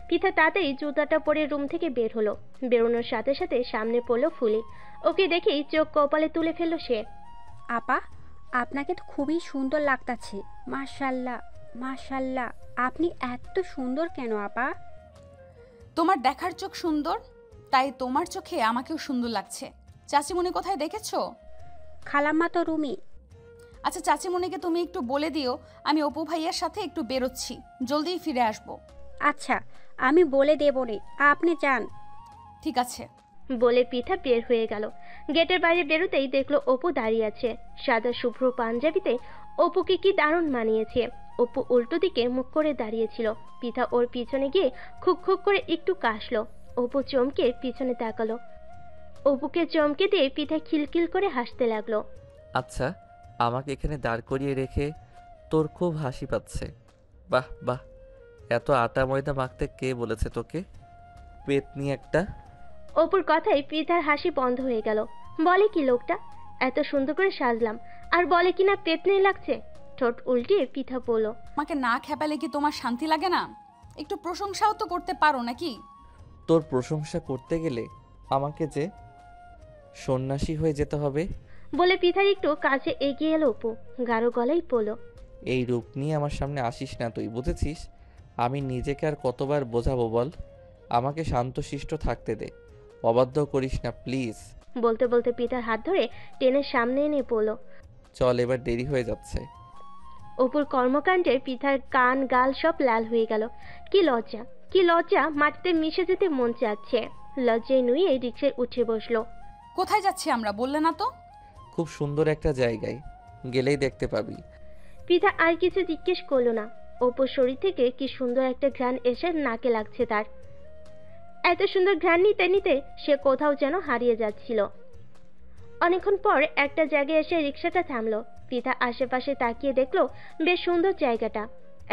পৃথা তাড়াতাড়ি জুতাটা পরে রুম থেকে বের হলো। বেরোনোর সাথে সাথে সামনে পড়লো ফুলি। ওকে দেখেই চোখ কপালে তুলে ফেললো সে। আপা, আপনাকে তো খুবই সুন্দর লাগতাছে। মাশাল্লাহ মাশাল্লাহ, আপনি এত সুন্দর কেন আপা? তোমার দেখার চোখ সুন্দর, তাই তোমার চোখে আমাকেও সুন্দর লাগছে। চাচিমণি কোথায় দেখেছো? খালাম্মা তো রুমি। আচ্ছা, চাচিমণিকে তুমি একটু বলে দিও আমি অপু ভাইয়ার সাথে একটু বেরোচ্ছি, জলদিই ফিরে আসবো। আচ্ছা, আমি বলে দেবো রে, আপনি যান। ঠিক আছে বলে পৃথা বের হয়ে গেল। গেটের বাইরে বেরোতেই দেখলো অপু দাঁড়িয়ে আছে। সাদা শুভ্র পাঞ্জাবিতে অপুকে কি দারুণ মানিয়েছে। অপু উল্টো দিকে মুখ করে দাঁড়িয়েছিল। পৃথা ওর পিছনে গিয়ে খুক খুক করে একটু কাশলো। অপু চমকে পিছনে তাকালো। অপুকে চমকে দিয়ে পৃথা খিলখিল করে হাসতে লাগলো। আচ্ছা, আমাকে এখানে দাঁড় করিয়ে রেখে তোর খুব হাসি পাচ্ছে। বাহ বাহ, এত আটা ময়দা মাখতে কে বলেছে তোকে? পেতনি একটা। অপুর কথায় পৃথার হাসি বন্ধ হয়ে গেল। বলে কি লোকটা, এত সুন্দর করে সাজলাম আর বলে কিনা পেতনি লাগছে। ঠোঁট উল্টিয়ে পৃথা বলল, আমাকে না খেপালে কি তোমার শান্তি লাগে না? একটু প্রশংসাও তো করতে পারো নাকি? তোর প্রশংসা করতে গেলে আমাকে যে সন্ন্যাসী হয়ে যেতে হবে। বলে পৃথার একটু কাছে এগিয়ে এলো অপু। গাঢ় গলায় বলল, এই রূপ নিয়ে আমার সামনে আসিস না তুই, বুঝেছিস? আমি নিজেকে আর কতবার বোঝাবো বল? আমাকে শান্তশিষ্ট থাকতে দে, অবাধ্য করিস না প্লিজ। বলতে বলতে পৃথার হাত ধরে টেনে সামনে এনে বলল, চল, এবার দেরি হয়ে যাচ্ছে। অপুর কর্মকাণ্ডে পৃথার কান গাল সব লাল হয়ে গেল। কি লজ্জা, কি লজ্জা, মাটিতে মিশে যেতে মন চাচ্ছে। লজ্জায় নুয়ে রিকশায় উঠে বসলো। কোথায় যাচ্ছি আমরা বললে না তো? খুব সুন্দর একটা জায়গায়, গেলেই দেখতে পাবি। পৃথা আর কিছু জিজ্ঞেস করলো না। অপুর শরীর থেকে কি সুন্দর একটা ঘ্রাণ এসে নাকে লাগছে তার। এত সুন্দর ঘ্রাণ নিতে নিতে সে কোথাও যেন হারিয়ে যাচ্ছিল। অনেকক্ষণ পর একটা জায়গায় এসে রিকশাটা থামলো। পৃথা আশেপাশে তাকিয়ে দেখলো বেশ সুন্দর জায়গাটা।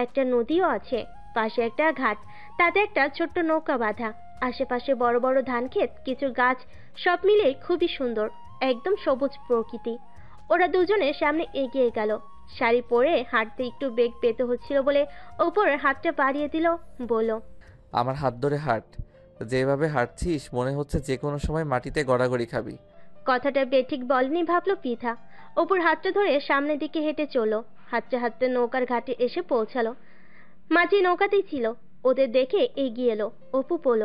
একটা নদীও আছে, পাশে একটা ঘাট, তাতে একটা ছোট্ট নৌকা বাঁধা। আশেপাশে বড় বড় ধান ক্ষেত, কিছু গাছ, সব মিলে খুবই সুন্দর, একদম সবুজ প্রকৃতি। ওরা দুজনে সামনে এগিয়ে গেল। শাড়ি পরে হাঁটতে একটু বেগ পেতে হচ্ছিল বলে ওপর হাতটা বাড়িয়ে দিল। বলল, আমার হাত ধরে হাঁট, যেভাবে হাঁটছিস মনে হচ্ছে যে কোনো সময় মাটিতে গড়াগড়ি খাবি। কথাটা বেঠিক বলেনি ভাবলো পৃথা। অপুর হাতটা ধরে সামনের দিকে হেঁটে চলো। হাঁটতে হাঁটতে নৌকার ঘাটে এসে পৌঁছালো। মাঝি নৌকাতেই ছিল। ওদের দেখে এগিয়ে এলো। অপু বলল,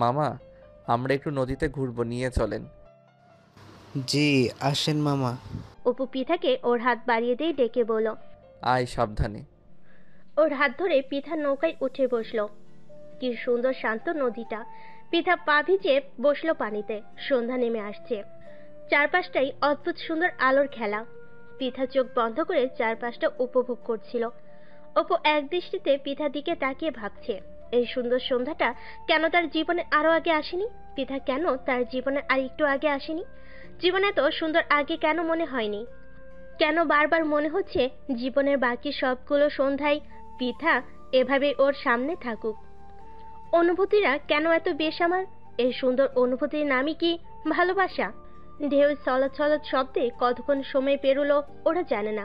মামা, আমরা একটু নদীতে ঘুরবো, নিয়ে চলেন। জি আসেন মামা। অপু পৃথাকে ওর হাত বাড়িয়ে দিয়ে ডেকে বলল, আয় সাবধানে। ওর হাত ধরে পৃথা নৌকায় উঠে বসলো। কি সুন্দর শান্ত নদীটা। পৃথা পা ভিজিয়ে বসলো পানিতে। সন্ধ্যা নেমে আসছে। চারপাশটাই অদ্ভুত সুন্দর আলোর খেলা। পৃথা চোখ বন্ধ করে চারপাশটা উপভোগ করছিল। অপু এক দৃষ্টিতে পৃথার দিকে তাকিয়ে ভাবছে, এই সুন্দর সন্ধ্যাটা কেন তার জীবনে আরো আগে আসেনি? পৃথা কেন তার জীবনে আর একটু আগে আসেনি? জীবনে তো সুন্দর আগে কেন মনে হয়নি? কেন বারবার মনে হচ্ছে জীবনের বাকি সবগুলো সন্ধ্যায় পৃথা এভাবে ওর সামনে থাকুক? অনুভূতিরা কেন এত বেসামাল? এই সুন্দর অনুভূতির নামই কি ভালোবাসা? ঢেউ চলত চলত শব্দে কতক্ষণ সময় পেরোলো ওরা জানে না।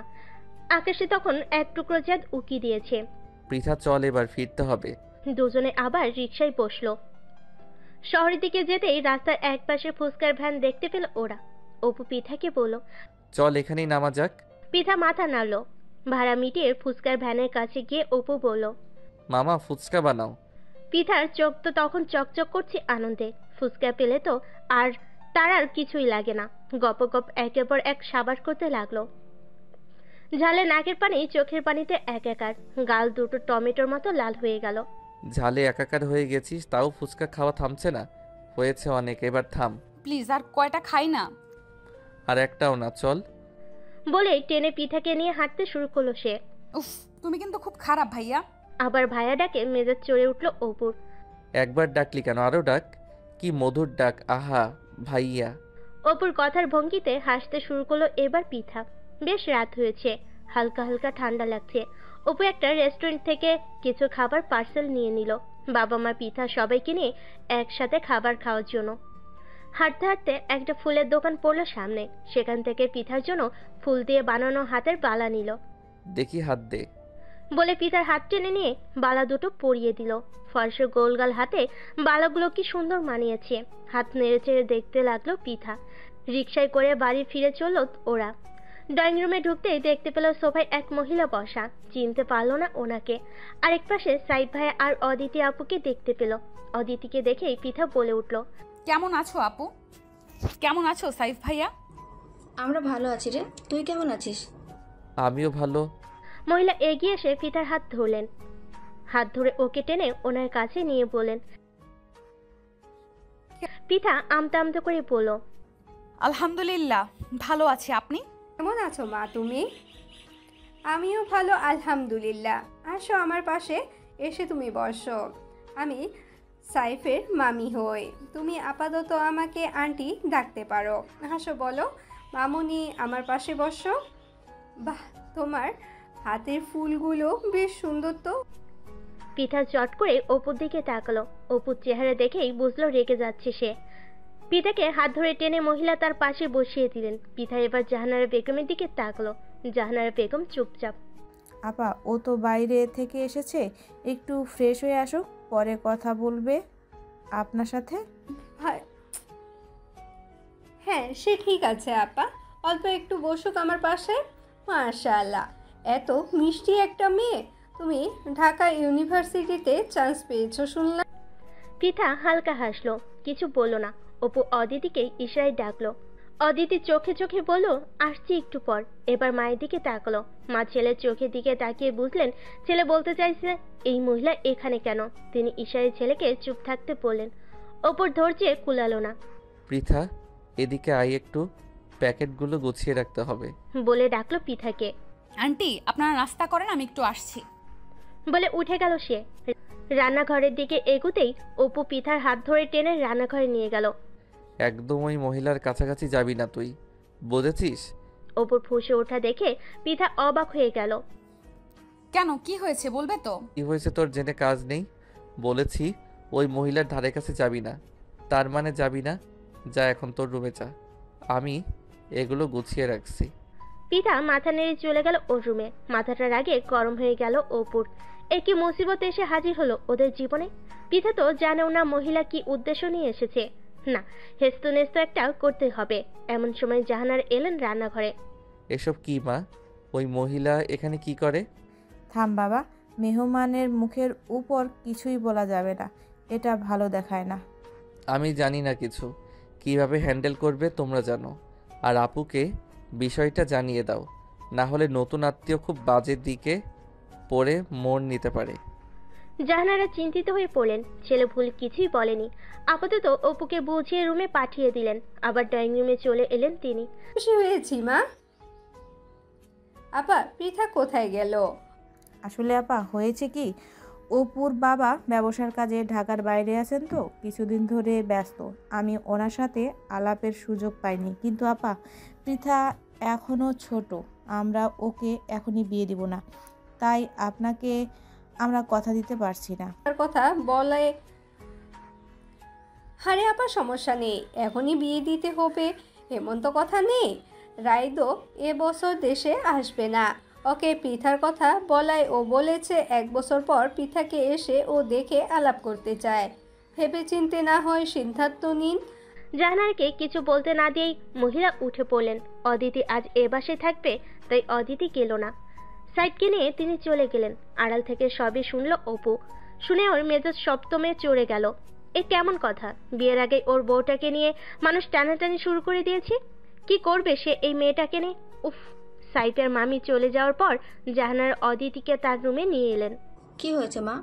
আকাশে তখন এক টুকরো চাঁদ উকি দিয়েছে। পৃথা চল, এবার ফিরতে হবে। দুজনে আবার রিকশায় বসলো। শহরের দিকে যেতেই রাস্তার এক পাশে ফুচকার ভ্যান দেখতে পেল ওরা। অপু পৃথাকে বলল, চল এখানেই নামা যাক। পৃথা মাথা নাড়ল। ভাড়া মিটিয়ে ফুচকার ভ্যানের কাছে গিয়ে অপু বলল, মামা ফুচকা বানাও। পৃথার চোখ তো তখন চকচক করছে আনন্দে। ফুচকা পেলে তো আর তার আর কিছুই লাগে না। গপ গপ একের পর এক সাবাস করতে লাগলো। ঝালে নাকের পানি চোখের পানিতে একাকার। গাল দুটো টমেটোর মতো লাল হয়ে গেল। ঝালে একাকার হয়ে গেছিস, তাও ফুচকা খাওয়া থামছে না? হয়েছে অনেক, এবার থাম প্লিজ, আর কয়টা খাই না। আর একটাও না, চল। বলে টেনে পৃথাকে নিয়ে হাঁটতে শুরু করলো সে। উফ, তুমি কিন্তু খুব খারাপ ভাইয়া। আবার ভাইয়া ডাকে মেজাজ চড়ে উঠল অপুর। একবার ডাকলি কেন, আরো ডাক। কি মধুর ডাক, আহা ভাইয়া। অপুর কথার ভঙ্গিতে হাসতে শুরু করলো এবার পৃথা। বেশ রাত হয়েছে, হালকা হালকা ঠান্ডা লাগছে। অপু একটা রেস্টুরেন্ট থেকে কিছু খাবার পার্সেল নিয়ে নিল। বাবা মা পৃথা সবাইকে নিয়ে একসাথে খাবার খাওয়ার জন্য। হাঁটতে হাঁটতে একটা ফুলের দোকান পড়লো সামনে। সেখান থেকে পৃথার জন্য ফুল দিয়ে বানানো হাতের বালা নিল। দেখি হাত দে। বলে পিতার হাত টেনে নিয়ে বালা দুটো পরিয়ে দিল। ফর্সা গোলগাল হাতে বালাগুলো কি সুন্দর মানিয়েছে। হাত নেড়ে চেড়ে দেখতে লাগলো পিতা। রিকশায় করে বাড়ি ফিরে চলল ওরা। ড্রয়িং রুমে ঢুকতেই দেখতে পেল সোফায় এক মহিলা বসা। চিনতে পারলো না ওনাকে। আরেক পাশে সাইদ ভাইয়া আর অদিতি আপুকে দেখতে পেল। অদিতিকে দেখেই পিতা বলে উঠল, কেমন আছো আপু? কেমন আছো সাইফ ভাইয়া? আমরা ভালো আছি রে, তুই কেমন আছিস? আমিও ভালো। মহিলা এগিয়ে এসে পিতার হাত ধরলেন। হাত ধরে ওকে টেনে ওনার কাছে নিয়ে বলেন। পিতা আমতা আমতা করে বলল, আলহামদুলিল্লাহ ভালো আছি, আপনি কেমন আছো মা তুমি? আমিও ভালো আলহামদুলিল্লাহ। আসো আমার পাশে এসে তুমি বসো। আমি সাইফের মামি হই, তুমি আপাতত আমাকে আন্টি ডাকতে পারো। হাসো, বলো মামুনি আমার পাশে বসো। বাহ, তোমার হাতের ফুলগুলো বেশ সুন্দর তো। পিতা চট করে অপুর দিকে তাকালো। অপুর চেহারা দেখেই বুঝলো রেগে যাচ্ছে সে। পিতাকে হাত ধরে টেনে মহিলা তার পাশে বসিয়ে দিলেন। পিতা এবার জাহানারা বেগমের দিকে তাকালো। জাহানারা বেগম চুপচাপ। আপা, ও তো বাইরে থেকে এসেছে, একটু ফ্রেশ হয়ে আসো, পরে কথা বলবে আপনার সাথে। হ্যাঁ সে ঠিক আছে আপা, অল্প একটু বসুক আমার পাশে। মাশাআল্লাহ, এত মিষ্টি একটা মেয়ে। তুমি ঢাকা ইউনিভার্সিটিতে চান্স পেয়েছো শুনলাম। পিতা হালকা হাসলো, কিছু বলল না। অপু অদিতিকে ইশারায় ডাকলো। অদিতি চোখে চোখে বলল, আসছি একটু পর। এবার মায়ের দিকে তাকালো। মা ছেলের চোখের দিকে তাকিয়ে বুঝলেন ছেলে বলতে চাইছে এই মহিলা এখানে কেন। তিনি ইশারায় ছেলেকে চুপ থাকতে বললেন। অপুর ধৈর্যে কুলালো না। পৃথা, এদিকে আই, একটু প্যাকেটগুলো গুছিয়ে রাখতে হবে বলে ডাকলো পিঠাকে। আন্টি আপনারা নাস্তা করেন, আমি একটু আসছি বলে উঠে গেল সে। রান্নাঘরের দিকে এগুতেই অপু পিঠার হাত ধরে টেনে রান্নাঘরে নিয়ে গেল। একদম ওই মহিলার কাছাকাছি যাবি না তুই, বুঝেছিস? অপুর ফুঁসে ওঠা দেখে পিঠা অবাক হয়ে গেল। কেন, কি হয়েছে বলবে তো? কি হয়েছে তোর জেনে কাজ নেই? বলেছি ওই মহিলার ধারে কাছে যাবি না। তার মানে যাবি না? যা এখন তোর রুমে যা, আমি এগুলো গুছিয়ে রাখছি। পিঠা মাথা নেড়ে চলে গেল ওর রুমে। মাথাটা রাগে গরম হয়ে গেল অপুর। একই মুসিবত এসে হাজির হলো ওদের জীবনে। পিঠা তো জানেও না মহিলা কি উদ্দেশ্য নিয়ে এসেছে। না, হেস্ত নেস্ত একটা করতে হবে। এমন সময় জাহানার এলেন রান্নাঘরে। এসব কি মা? ওই মহিলা এখানে কি করে? থাম বাবা, মেহমানের মুখের উপর কিছুই বলা যাবে না, এটা ভালো দেখায় না। আমি জানি না কিছু, কিভাবে হ্যান্ডেল করবে তোমরা জানো। আর আপুকে বিষয়টা জানিয়ে দাও, না হলে নতুন আত্মীয় খুব বাজে দিকে পড়ে মোড় নিতে পারে। জাহানারা চিন্তিত হয়ে পড়লেন। ছেলে ভুল কিছুই বলেনি। আপাতত অপুকে বুঝিয়ে রুমে পাঠিয়ে দিলেন। আবার ড্রয়িং রুমে চলে এলেন তিনি। খুশি হয়েছি মা। আপা, পৃথা কোথায় গেল? আসলে আপা হয়েছে কি, অপুর বাবা ব্যবসার কাজে ঢাকার বাইরে আছেন তো কিছুদিন ধরে ব্যস্ত। আমি ওনার সাথে আলাপের সুযোগ পাইনি। কিন্তু আপা, পৃথা এখনও ছোট, আমরা ওকে এখনই বিয়ে দিব না, তাই আপনাকে আমরা কথা দিতে পারছি না। তার কথা বলে, আরে আপা সমস্যা নেই, এখনই বিয়ে দিতে হবে এমন তো কথা নেই। রাইদো এবছর দেশে আসবে না, ওকে পৃথার কথা বলায় ও বলেছে 1 বছর পর পৃথাকে এসে ও দেখে আলাপ করতে চায়। ভেবে চিনতে না হয় সিদ্ধান্ত নিন। জাহানারকে কিছু বলতে না দিয়েই মহিলা উঠে পড়লেন। অদিতি আজ এ বাসায় থাকবে, তাই অদিতি গেল না। সাইডকে নিয়ে তিনি চলে গেলেন। আড়াল থেকে সবই শুনল অপু। শুনে ওর মেজাজ সপ্তমে চড়ে গেল। এ কেমন কথা? বিয়ের আগে ওর বউটাকে নিয়ে মানুষ টানাটানি শুরু করে দিয়েছে। কি করবে সে এই মেয়েটাকে নিয়ে? উফ! সাইফের মামি চলে যাওয়ার পর জাহানার অদিতিকে তার রুমে নিয়ে এলেন। কি হয়েছে মা?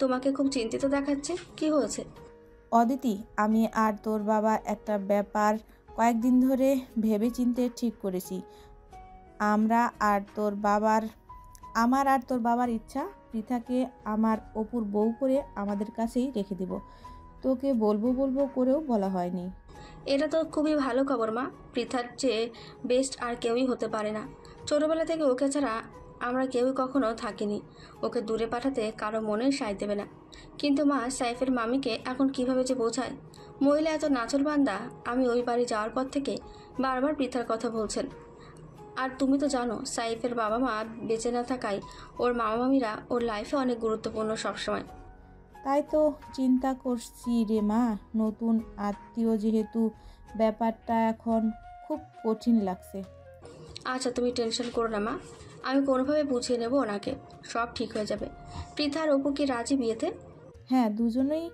তোমাকে খুব চিন্তিত দেখাচ্ছে, কি হয়েছে? অদিতি, আমি আর তোর বাবা একটা ব্যাপার কয়েকদিন ধরে ভেবে চিন্তে ঠিক করেছি। আমার আর তোর বাবার ইচ্ছা পৃথাকে আমার অপুর বউ করে আমাদের কাছেই রেখে দিব। তোকে বলবো করেও বলা হয়নি। এটা তো খুবই ভালো খবর মা। পৃথার চেয়ে বেস্ট আর কেউই হতে পারে না। ছোটবেলা থেকে ওকে ছাড়া আমরা কেউই কখনো থাকিনি। ওকে দূরে পাঠাতে কারো মনে সায় দেবে না। কিন্তু মা, সাইফের মামিকে এখন কিভাবে যে বোঝায়? মহিলা এত নাচর বান্দা। আমি ওই বাড়ি যাওয়ার পর থেকে বারবার পৃথার কথা বলছেন। আর তুমি তো জানো সাইফের বাবা মা বেঁচে না থাকায় ওর মামা মামিরা ওর লাইফে অনেক গুরুত্বপূর্ণ সবসময়। তাই তো চিন্তা করছি রে মা, নতুন আত্মীয় যেহেতু ব্যাপারটা এখন খুব কঠিন লাগছে। আচ্ছা তুমি টেনশন করো না মা, আমি কোনোভাবে বুঝিয়ে নেব ওনাকে, সব ঠিক হয়ে যাবে। পৃথা আর অপু কি রাজি বিয়েতে? হ্যাঁ, দুজনেই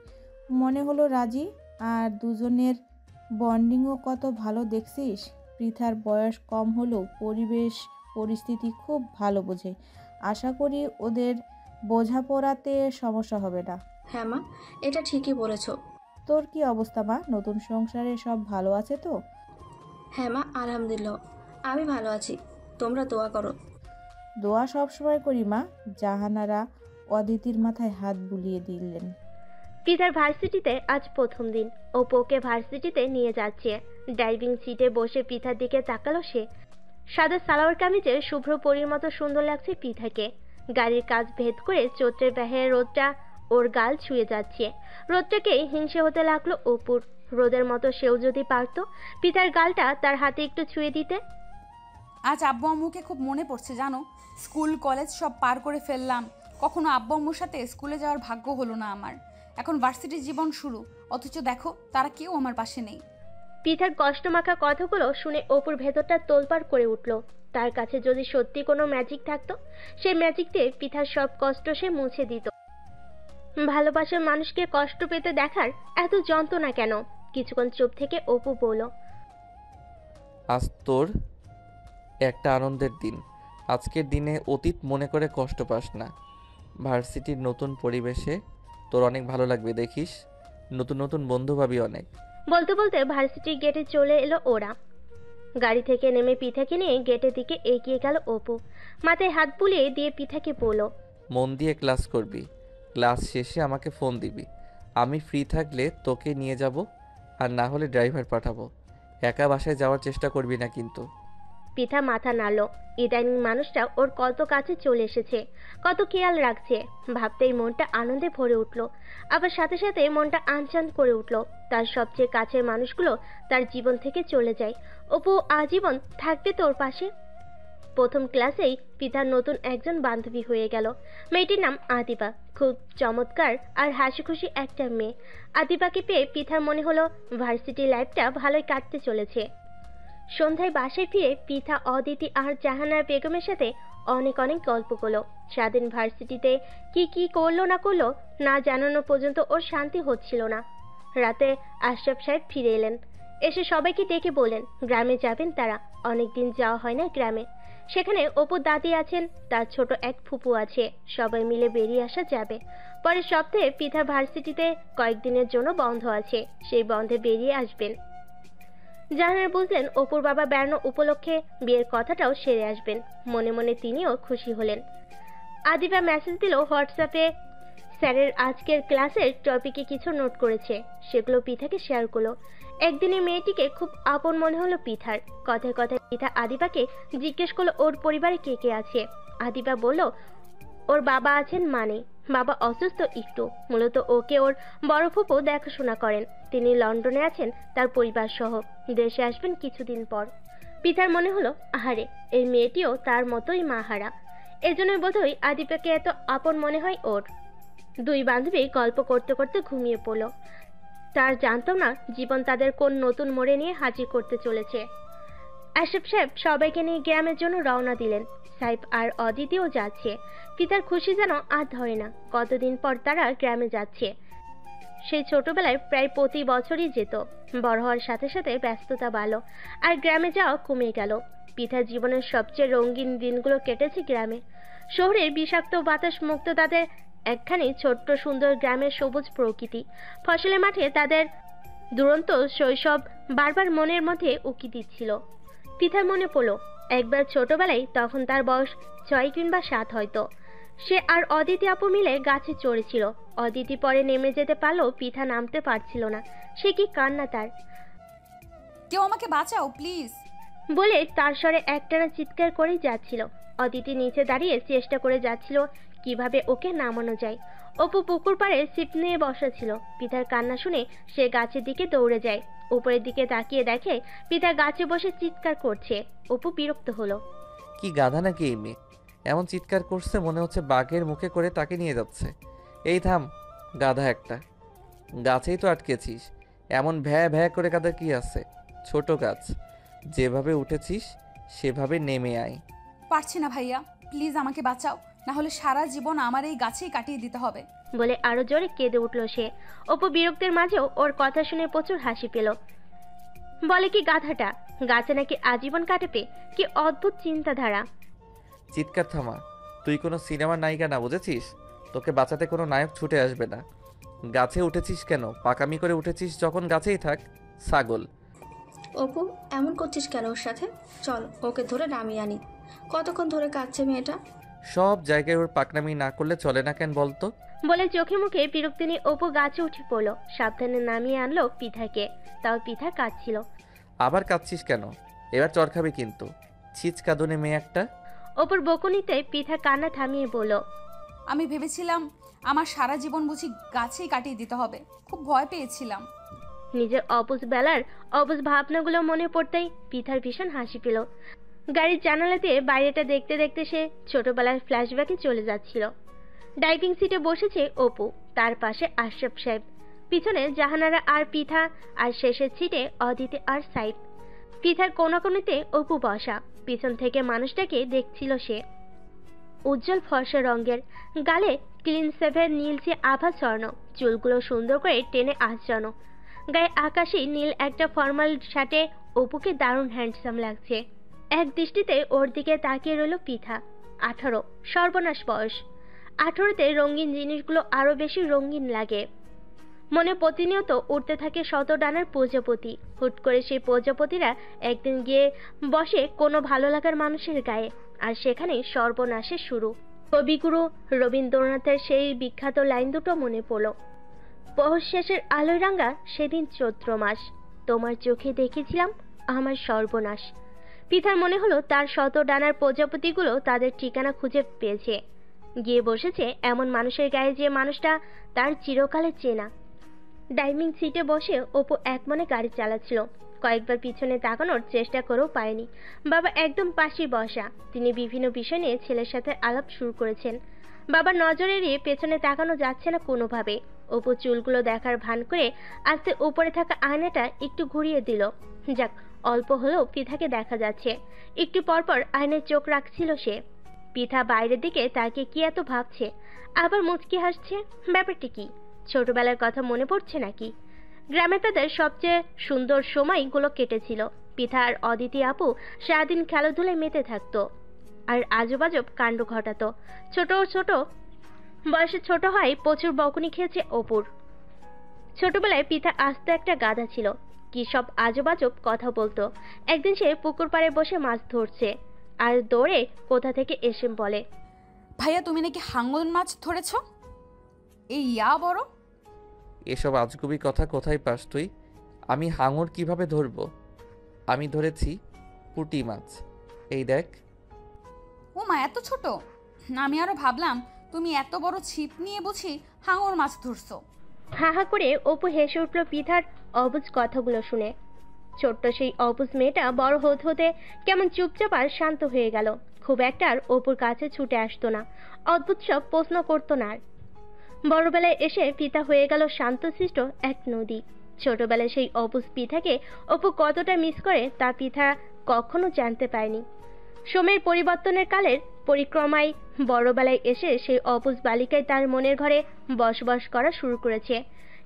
মনে হলো রাজি। আর দুজনের বন্ডিংও কত ভালো দেখছিস। পৃথার বয়স কম হলেও পরিবেশ পরিস্থিতি খুব ভালো বোঝে। আশা করি ওদের বোঝাপড়াতে সমস্যা হবে না। হ্যাঁ মা, এটা ঠিকই বলেছো। তোর কি অবস্থা মা? নতুন সংসারে সব ভালো আছে তো? হ্যাঁ মা, আলহামদুলিল্লাহ আমি ভালো আছি, তোমরা দোয়া করো। দোয়া সবসময় করি মা। জাহানারা অদিতির মাথায় হাত বুলিয়ে দিলেন। পৃথার ভার্সিটিতে আজ প্রথম দিন। অপুকে ভার্সিটিতে নিয়ে যাচ্ছে। ড্রাইভিং সিটে বসে পৃথার দিকে তাকালো সে। সাদা সালোয়ার কামিজে শুভ্র পরীর মতো সুন্দর লাগছে পৃথাকে। গাড়ির কাজ ভেদ করে চৈত্রের বাহিরে রোদটা ওর গাল ছুঁয়ে যাচ্ছে। রোদটাকে হিংসে হতে লাগলো অপুর। রোদের মতো সেও যদি পারতো পৃথার গালটা তার হাতে একটু ছুঁয়ে দিতে। আজ আব্বু আম্মুকে খুব মনে পড়ছে জানো। স্কুল কলেজ সব পার করে ফেললাম, কখনো আব্বু আম্মুর সাথে স্কুলে যাওয়ার ভাগ্য হলো না আমার। এখন ভার্সিটির জীবন শুরু, অথচ দেখো তারা কেউ আমার পাশে নেই। পৃথার কষ্টমাখা কথাগুলো শুনে অপুর ভেতরটা তোলপাড় করে উঠল। তার কাছে যদি সত্যি কোনো ম্যাজিক থাকতো, সেই ম্যাজিক দিয়ে পৃথার সব কষ্ট সে মুছে দিত। ভালোবাসার মানুষকে কষ্ট পেতে দেখার এত যন্ত্রণা কেন? কিছুক্ষণ চুপ থেকে অপু বলল, আজ তোর একটা আনন্দের দিন। আজকের দিনে অতীত মনে করে কষ্ট পাস না। ভার্সিটির নতুন পরিবেশে তোর অনেক ভালো লাগবে, দেখিস নতুন নতুন বন্ধু পাবি অনেক। বলতে বলতে ভার্সিটির গেটে চলে এলো ওরা। গাড়ি থেকে নেমে পৃথাকে নিয়ে গেটের দিকে এগিয়ে গেল অপু। মাথায় হাত বুলিয়ে দিয়ে পৃথাকে বলল, মন দিয়ে ক্লাস করবি, ক্লাস শেষে আমাকে ফোন দিবি। আমি ফ্রি থাকলে তোকে নিয়ে যাব, আর না হলে ড্রাইভার পাঠাবো। একা বাসায় যাওয়ার চেষ্টা করবি না কিন্তু। পৃথা মাথা নাড়ল। ইদানিং মানুষটা ওর কত কাছে চলে এসেছে, কত খেয়াল রাখছে। ভাবতেই মনটা আনন্দে ভরে উঠল, আবার সাথে সাথে মনটা আনচান করে উঠল। তার সবচেয়ে কাছের মানুষগুলো তার জীবন থেকে চলে যায়। অপু আজীবন থাকবে তোর পাশে। প্রথম ক্লাসেই পৃথার নতুন একজন বান্ধবী হয়ে গেল। মেয়েটির নাম আদিবা। খুব চমৎকার আর হাসি খুশি একটা মেয়ে। আদিবাকে পেয়ে পৃথার মনে হলো ভার্সিটি লাইফটা ভালোই কাটতে চলেছে। সন্ধ্যায় বাসায় ফিরে পৃথা অদিতি আর জাহানারা বেগমের সাথে অনেক অনেক গল্প করলো। স্বাধীন ভার্সিটিতে কি কি করলো না করলো না জানানো পর্যন্ত ওর শান্তি হচ্ছিল না। রাতে আশরাফ সাহেব ফিরে এলেন। এসে সবাইকে ডেকে বলেন গ্রামে যাবেন তারা। অনেকদিন যাওয়া হয় না গ্রামে। সেখানে অপুর দাদি আছেন, তার ছোট এক ফুপু আছে। সবাই মিলে বেরিয়ে আসা যাবে। পরের সপ্তাহে পৃথা ভার্সিটিতে কয়েকদিনের জন্য বন্ধ আছে, সেই বন্ধে বেরিয়ে আসবেন। জাহানারা বুঝলেন অপুর বাবা বেড়ানো উপলক্ষে বিয়ের কথাটাও সেরে আসবেন। মনে মনে তিনিও খুশি হলেন। আদিবা মেসেজ দিল হোয়াটসঅ্যাপে, স্যারের আজকের ক্লাসের টপিকে কিছু নোট করেছে, সেগুলো পৃথাকে শেয়ার করলো। একদিনে মেয়েটিকে খুব আপন মনে হলো পৃথার। কথায় কথায় পৃথা আদিবাকে জিজ্ঞেস করলো ওর পরিবারে কে কে আছে। আদিবা বলল ওর বাবা আছেন, মানে বাবা অসুস্থ একটু, মূলত ওকে ওর বড় ফুপু দেখাশোনা করেন। তিনি লন্ডনে আছেন তার পরিবার সহ, দেশে আসবেন কিছুদিন পর। পৃথার মনে হলো আহারে, এই মেয়েটিও তার মতোই মাহারা। এজন্যই বোধহয় আদিবাকে এত আপন মনে হয় ওর। দুই বান্ধবী গল্প করতে করতে ঘুমিয়ে পড়ল। তার জানতাম না জীবন তাদের কোন নতুন মোড়ে নিয়ে হাজির করতে চলেছে। আশরাফ সাহেব সবাইকে নিয়ে গ্রামের জন্য রওনা দিলেন। সাইফ আর অদিতিও যাচ্ছে। পিতার খুশি যেন আর ধরে না। কতদিন পর তারা গ্রামে যাচ্ছে। সেই ছোটবেলায় প্রায় প্রতি বছরই যেত। বড় হওয়ার সাথে সাথে ব্যস্ততা বাড়ল, আর গ্রামে যাওয়া কমে গেল। পিতার জীবনের সবচেয়ে রঙিন দিনগুলো কেটেছে গ্রামে। শহরের বিষাক্ত বাতাস মুক্ত তাদের একখানি ছোট্ট সুন্দর গ্রামের সবুজ প্রকৃতি। ফসলের মাঠে তাদের দুরন্ত শৈশব বারবার মনের মধ্যে উকি দিচ্ছিল। পিতার মনে পড়ল একবার ছোটবেলায়, তখন তার বয়স 6 কিংবা 7 হয়তো। সে আর অদিতি আপু মিলে গাছে চড়েছিল। অদিতি পরে নেমে যেতে পারলেও পিঠা নামতে পারছিল না। সে কি কান্না তার! কেউ আমাকে বাঁচাও প্লিজ বলে তার স্বরে একটানা চিৎকার করেই যাচ্ছিল। অদিতি নিচে দাঁড়িয়ে চেষ্টা করে যাচ্ছিল কিভাবে ওকে নামানো যায়। অপু পুকুর পাড়ে ছিপ নিয়ে বসা ছিল। পিতার কান্না শুনে সে গাছের দিকে দৌড়ে যায়। উপরের দিকে তাকিয়ে দেখে পিতা গাছে বসে চিৎকার করছে। অপু বিরক্ত হলো। কি গাধা নাকি এই মেয়ে, এমন চিৎকার করছে মনে হচ্ছে বাঘের মুখে করে তাকে নিয়ে যাচ্ছে। এই থাম গাধা একটা, গাছেই তো আটকেছিস, এমন ভ্যা ভ্যা করে কাঁদার কি আছে? ছোট গাছ, যেভাবে উঠেছিস সেভাবে নেমে আয়। পারছি না ভাইয়া, প্লিজ আমাকে বাঁচাও, না হলে সারা জীবন আমার এই গাছেই কাটিয়ে দিতে হবে বলে আরো জোরে কেঁদে উঠল সে। অপু বিরক্তের মাঝেও ওর কথা শুনে প্রচুর হাসি পেল। বলে কি গাধাটা গাছে নাকি আজীবন কাটাবে? কি অদ্ভুত চিন্তাধারা। চিৎকার থামা, তুই কোনো সিনেমার নায়িকা না, বুঝেছিস? তোকে বাঁচাতে কোনো নায়ক ছুটে আসবে না। গাছে উঠেছিস কেন? পাকামি করে উঠেছিস যখন গাছেই থাক, ছাগল। অপু এমন করছিস কেন ওর সাথে? চল ওকে ধরে নামিয়ে আনি। কতক্ষণ ধরে কাঁদছে মেয়েটা? সব জায়গায় ওর পাকনামি না করলে চলে না কেন বলতো? বলে চোখে মুখে বিরক্তি নিয়ে অপু গাছে উঠে পড়লো। সাবধানে নামিয়ে আনলো পিঠাকে, তাও পিঠা কাঁদছিল। আবার কাঁদছিস কেন? এবার চর খাবি কিন্তু, ছিচকাদুনে মেয়ে একটা। অপুর বকুনিতে পিঠা কান্না থামিয়ে বলল, আমি ভেবেছিলাম আমার সারা জীবন বুঝি গাছেই কাটিয়ে দিতে হবে, খুব ভয় পেয়েছিলাম। নিজের অবুঝ বেলার অবুঝ ভাবনাগুলো মনে পড়তেই পিঠার ভীষণ হাসি পেল। গাড়ির জানালা দিয়ে বাইরেটা দেখতে দেখতে সে ছোটবেলার ফ্ল্যাশব্যাকে চলে যাচ্ছিল। ড্রাইভিং সিটে বসেছে অপু, তার পাশে আশরাফ সাহেব, পিছনে জাহানারা আর পিঠা, আর শেষের সিটে অদিতি আর সাইদ। পিঠার কোনাকুনিতে অপু বসা, পিছন থেকে মানুষটাকে দেখছিল সে। উজ্জ্বল ফর্সা রঙের, গালে ক্লিন সেভের নীলচে আভা স্বর্ণ, চুলগুলো সুন্দর করে টেনে আঁচড়ানো, গায়ে আকাশি নীল একটা ফর্মাল শার্টে অপুকে দারুণ হ্যান্ডসাম লাগছে। এক দৃষ্টিতে ওর দিকে তাকিয়ে রইল পিঠা। 18, সর্বনাশ বয়স। 18তে রঙিন জিনিসগুলো আরো বেশি রঙিন লাগে। মনে প্রতিনিয়ত উঠতে থাকে শত ডানার প্রজাপতি। হুট করে সেই প্রজাপতিরা একদিন গিয়ে বসে কোনো ভালো লাগার মানুষের গায়ে, আর সেখানে সর্বনাশের শুরু। কবিগুরু রবীন্দ্রনাথের সেই বিখ্যাত লাইন দুটো মনে পড়ল। পৌষ শেষের আলোয় রাঙা সেদিন চৈত্র মাস, তোমার চোখে দেখেছিলাম আমার সর্বনাশ। পিঠার মনে হলো তার শত ডানার প্রজাপতিগুলো তাদের ঠিকানা খুঁজে পেয়েছে, গিয়ে বসেছে এমন মানুষের গায়ে যে মানুষটা তার চিরকালে চেনা। ড্রাইভিং সিটে বসে অপু একমনে গাড়ি চালাচ্ছিল। কয়েকবার পিছনে তাকানোর চেষ্টা করেও পায়নি। বাবা একদম পাশেই বসা, তিনি বিভিন্ন বিষয় নিয়ে ছেলের সাথে আলাপ শুরু করেছেন। বাবার নজর এড়িয়ে পেছনে তাকানো যাচ্ছে না কোনোভাবে। অপু চুলগুলো দেখার ভান করে আস্তে উপরে থাকা আয়নাটা একটু ঘুরিয়ে দিল। যাক, অল্প হলেও পিঠাকে দেখা যাচ্ছে। একটু পরপর আয়নায় চোখ রাখছিল সে। পিঠা বাইরের দিকে তাকিয়ে কি এত ভাবছে, আবার মুচকি হাসছে। ব্যাপারটা কি? ছোটবেলার কথা মনে পড়ছে নাকি? গ্রামে তাদের সবচেয়ে সুন্দর সময়গুলো কেটেছিল। পিঠা আর অদিতি আপু সারাদিন খেলাধুলায় মেতে থাকতো আর আজব কাণ্ড ঘটাতো। ছোট বয়সে ছোট হয় প্রচুর বকুনি খেয়েছে অপুর। ছোটবেলায় পিঠা আস্ত একটা গাধা ছিল, কি সব আজব কথা বলতো। একদিন সে পুকুর পাড়ে বসে মাছ ধরছে আর দৌড়ে কোথা থেকে এসে বলে, ভাইয়া তুমি নাকি হাঙ্গর মাছ ধরেছ? এই ইয়া বড়। এসব আজগুবি কথা কোথায় পাস তুই? আমি হাঙর কিভাবে ধরবো? আমি ধরেছি পুঁটি মাছ, এই দেখ। ও মা, এত ছোট? আমি আরো ভাবলাম তুমি এত বড় ছিপ নিয়ে বুঝি হাঙর মাছ ধরছো। হা হা করে অপু হেসে উঠল পিঠার অবুঝ কথাগুলো শুনে। ছোট্ট সেই অবুঝ মেয়েটা বড় হতে হতে কেমন চুপচাপ আর শান্ত হয়ে গেল। খুব একটা আর অপুর কাছে ছুটে আসতো না, অদ্ভুত সব প্রশ্ন করতো না। আর বড়বেলায় এসে পিতা হয়ে গেল শান্তশিষ্ট এক নদী। ছোটবেলায় সেই অবুঝ পিঠাকে অপু কতটা মিস করে তা পিঠা কখনো জানতে পারেনি। সময়ের পরিবর্তনের কালের পরিক্রমায় বড়বেলায় এসে সেই অবুঝ বালিকায় তার মনের ঘরে বসবাস করা শুরু করেছে।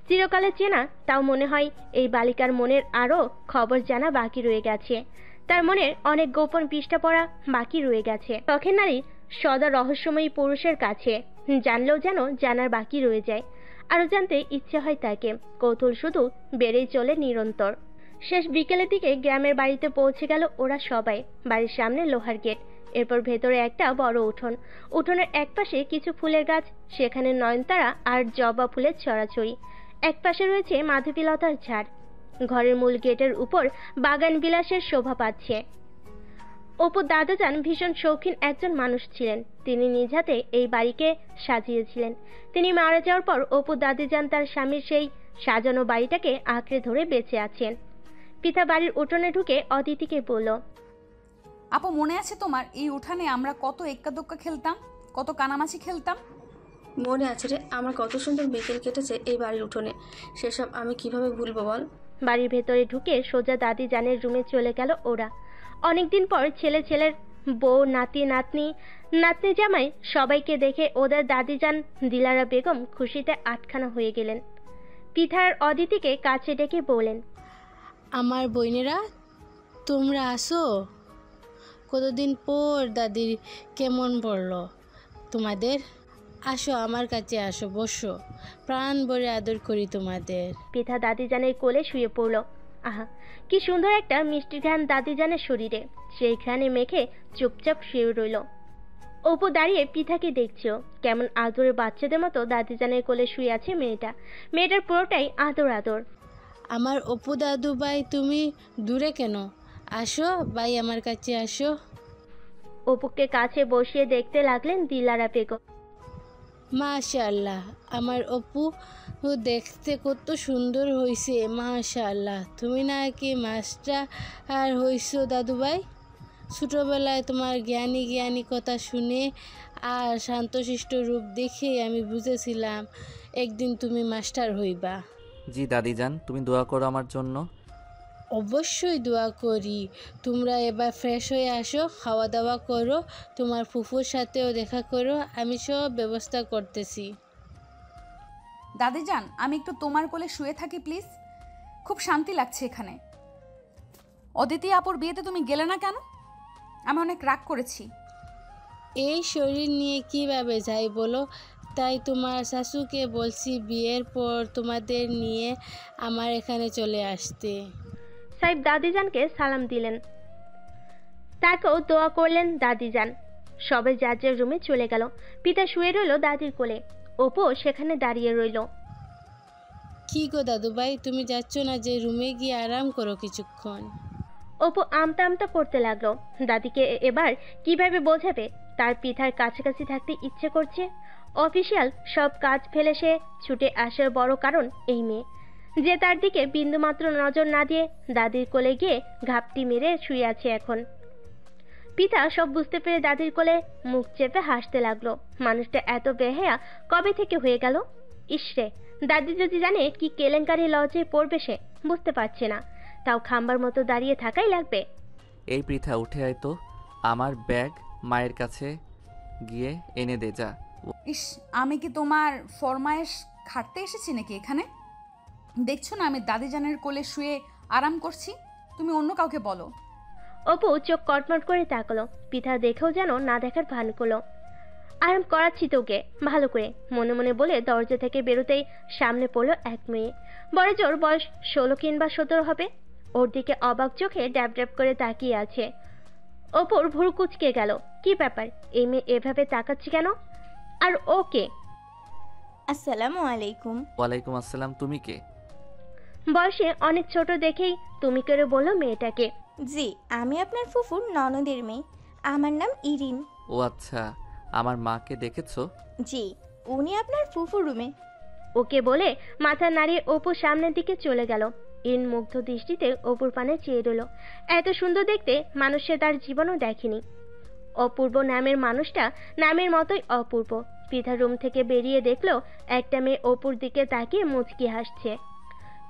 চিরকালে চেনা, তাও মনে হয় এই বালিকার মনের আরও খবর জানা বাকি রয়ে গেছে। তার মনের অনেক গোপন পৃষ্ঠা পড়া বাকি রয়ে গেছে। শখের নারী সদা রহস্যময়ী পুরুষের কাছে জানলেও যেন জানার বাকি রয়ে যায়। আরও জানতে ইচ্ছে হয় তাকে। কৌতূহল শুধু বেড়েই চলে নিরন্তর। শেষ বিকেলের দিকে গ্রামের বাড়িতে পৌঁছে গেল ওরা সবাই। বাড়ির সামনে লোহার গেট, এরপর ভেতরে একটা বড় উঠোন। উঠোনের একপাশে কিছু ফুলের গাছ, সেখানে নয়নতারা আর জবা ফুলের ছড়াছড়ি। একপাশে রয়েছে মাধবীলতার ঝাড়। ঘরের মূল গেটের উপর বাগান বিলাসের শোভা পাচ্ছে। অপুর দাদাজান ভীষণ শৌখিন একজন মানুষ ছিলেন। তিনি নিজ হাতে এই বাড়িকে সাজিয়েছিলেন। তিনি মারা যাওয়ার পর অপুর দাদিজান তার স্বামীর সেই সাজানো বাড়িটাকে আঁকড়ে ধরে বেঁচে আছেন। পিতা বাড়ির উঠোনে ঢুকে অদিতিকে বলল, আপু মনে আছে তোমার এই উঠানে আমরা কত এক্কা দোক্কা খেলতাম, কত কানামাছি খেলতাম? মনে আছে রে, আমার কত সুন্দর বিকেল কেটেছে এই বাড়ির উঠোনে। সেসব আমি কিভাবে ভুলবো বল। বাড়ির ভেতরে ঢুকে সোজা দাদিজানের রুমে চলে গেল ওরা। অনেকদিন পর ছেলের বউ, নাতি নাতনি, নাতনি জামাই সবাইকে দেখে ওদের দাদিজান দিলারা বেগম খুশিতে আটখানা হয়ে গেলেন। পিঠার অদিতিকে কাছে ডেকে বলেন, আমার বোনেরা তোমরা আসো, কতদিন পর দাদির কেমন পড়লো তোমাদের? আসো আমার কাছে, আসো, বসো, প্রাণ ভরে আদর করি তোমাদের। পিঠা দাদিজানের কোলে শুয়ে পড়ল। আহা, কি সুন্দর একটা মিষ্টি ঘ্রাণ দাদিজানের শরীরে। সেই ঘ্রাণে মেখে চুপচাপ শুয়ে রইল। অপু দাঁড়িয়ে পিঠাকে দেখছো, কেমন আদরের বাচ্চাদের মতো দাদিজানের কোলে শুয়ে আছে মেয়েটা। মেয়েটার পুরোটাই আদর আদর। আমার অপু দাদু ভাই, তুমি দূরে কেন? আসো ভাই, আমার কাছে আসো। অপুকে কাছে বসিয়ে দেখতে লাগলেন দিলারা বেগম। মাশাআল্লাহ, আমার অপু দেখতে কত সুন্দর হয়েছে, মাশাআল্লাহ। তুমি নাকি মাস্টার আর হইছো দাদু ভাই? ছোটোবেলায় তোমার জ্ঞানী জ্ঞানী কথা শুনে আর শান্তশিষ্ট রূপ দেখে আমি বুঝেছিলাম একদিন তুমি মাস্টার হইবা। জি দাদিজান, তুমি দোয়া করো আমার জন্য। অবশ্যই দোয়া করি। তোমরা এবার ফ্রেশ হয়ে আসো, খাওয়া দাওয়া করো, তোমার ফুফুর সাথেও দেখা করো, আমি সব ব্যবস্থা করতেছি। দাদিজান, আমি একটু তোমার কোলে শুয়ে থাকি প্লিজ, খুব শান্তি লাগছে এখানে। অদিতি আপুর বিয়েতে তুমি গেলে না কেন? আমি অনেক রাগ করেছি। এই শরীর নিয়ে কিভাবে যাই বলো? তাই তোমার শাশুকে বলছি বিয়ের পর তোমাদের নিয়ে আমার এখানে চলে আসতে। সাহেব দাদিজানকে সালাম দিলেন, তাকেও দোয়া করলেন দাদিজান। সবাই যার যার রুমে চলে গেল। পিতা শুয়ে রইল দাদির কোলে, অপু সেখানে দাঁড়িয়ে রইল। কি গো দাদু ভাই, তুমি যাচ্ছ না যে? রুমে গিয়ে আরাম করো কিছুক্ষণ। অপু আমতা আমতা করতে লাগলো। দাদিকে এবার কিভাবে বোঝাবে তার পিঠার কাছাকাছি থাকতে ইচ্ছে করছে। অফিসিয়াল সব কাজ ফেলে সে ছুটে আসার বড় কারণ এই মেয়ে, যে তার দিকে বিন্দুমাত্র নজর না দিয়ে দাদির কোলে গিয়ে ঘাপটি মেরে শুয়ে আছে এখন। পিতা সব বুঝতে পেরে দাদির কোলে মুখ চেপে হাসতে লাগলো। মানুষটা এত বেহায়া কবে থেকে হয়ে গেল? ইসরে, দাদি যদি জানে কি কেলেঙ্কারি লজ্জায় পড়বে সে বুঝতে পারছে না, তাও খাম্বার মতো দাঁড়িয়ে থাকাই লাগবে। এই পৃথা, উঠে আয় তো, আমার ব্যাগ মায়ের কাছে গিয়ে এনে দে যা। ইস, আমি কি তোমার ফরমায়েশ খাটতে এসেছি নাকি এখানে? দেখছো না আমি দাদিজানের কোলে শুয়ে আরাম করছি, তুমি অন্য কাউকে বলো। অপু চোখ কটমট করে তাকালো। পিঠা দেখেও যেন না দেখার ভান করলো। আরাম করাচ্ছি তোকে ভালো করে, মনে মনে বলে দরজা থেকে বেরোতেই সামনে পড়লো এক মেয়ে। বড় জোর বয়স 16 কিংবা 17 হবে। ওর দিকে অবাক চোখে ড্যাব ড্যাব করে তাকিয়ে আছে। অপুর ভুরু কুচকে গেল। কি ব্যাপার, এই মেয়ে এভাবে তাকাচ্ছে কেন? আর ও কে? আসসালামু আলাইকুম। ওয়ালাইকুম আসসালাম। তুমি কে? বয়সে অনেক ছোট দেখেই তুমি করে বললো মেয়েটাকে। জি, আমি আপনার ফুফুর ননদের মেয়ে, আমার নাম ইরিন। ও আচ্ছা, আমার মাকে দেখেছো? জি, উনি আপনার ফুফুর রুমে। ওকে বলে মাথা নাড়িয়ে অপু সামনের দিকে চলে গেল। ইন মুগ্ধ দৃষ্টিতে অপুর পানে চেয়ে রইল। এত সুন্দর দেখতে মানুষ সে তার জীবনও দেখেনি। অপূর্ব নামের মানুষটা নামের মতোই অপূর্ব। পিঠার রুম থেকে বেরিয়ে দেখলো একটা মেয়ে অপুর দিকে তাকিয়ে মুচকি হাসছে।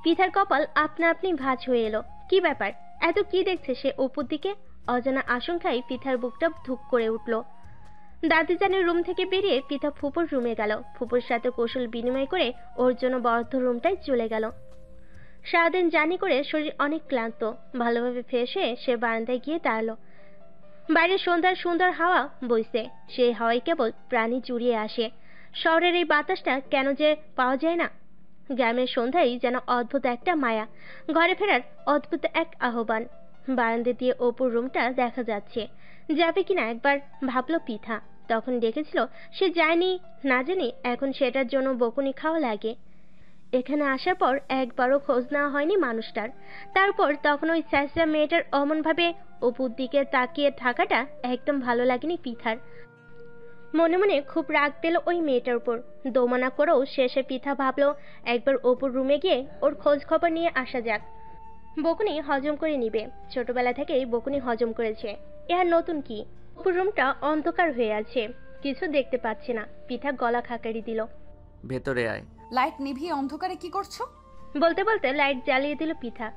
পিঠার কপাল আপনা আপনি ভাঁজ হয়ে এলো। কি ব্যাপার, এত কি দেখছে সে অপুর দিকে? অজানা আশঙ্কায় পিঠার বুকটা ধুক করে উঠল। দাদিজানের রুম থেকে বেরিয়ে পিঠা ফুপুর রুমে গেল। ফুপুর সাথে কৌশল বিনিময় করে ওর জন্য বদ্ধ রুমটায় চলে গেল। সারাদিন জার্নি করে শরীর অনেক ক্লান্ত। ভালোভাবে ফ্রেশ হয়ে সে বারান্দায় গিয়ে দাঁড়ালো। বাইরে সন্ধ্যার সুন্দর হাওয়া বইছে। সেই হাওয়ায় কেবল প্রাণী জুড়িয়ে আসে। শহরের এই বাতাসটা কেন যে পাওয়া যায় না। গ্রামের সন্ধ্যায় যেন অদ্ভুত একটা মায়া, ঘরে ফেরার অদ্ভুত এক আহ্বান। বারান্দা দিয়ে অপুর রুমটা দেখা যাচ্ছে। যাবে কিনা একবার ভাবলো পিঠা। তখন দেখেছিল সে যায়নি, না জানি এখন সেটার জন্য বকুনি খাওয়া লাগে। এখানে আসার পর একবারও খোঁজ নেওয়া হয়নি মানুষটার। তারপর তখন ওই স্যাসরা মেয়েটার অমনভাবে অপুর দিকে তাকিয়ে থাকাটা একদম ভালো লাগেনি পিঠার। মনে মনে খুব রাগ পেল ওই মেয়েটার উপর। দোমানা করেও শেষে পিঠা ভাবলো একবার অপুর রুমে গিয়ে ওর খোঁজ খবর নিয়ে আসা যাক, বকুনি হজম করে নিবে। ছোটবেলা থেকেই বকুনি হজম করেছে, এ আর নতুন কি। অপুর রুমটা অন্ধকার হয়ে আছে, কিছু দেখতে পাচ্ছে না। পিঠা গলা খাকারি দিল, ভেতরে আয়। লাইট নিভিয়ে অন্ধকারে কি করছো? বলতে বলতে লাইট জ্বালিয়ে দিল পিঠা।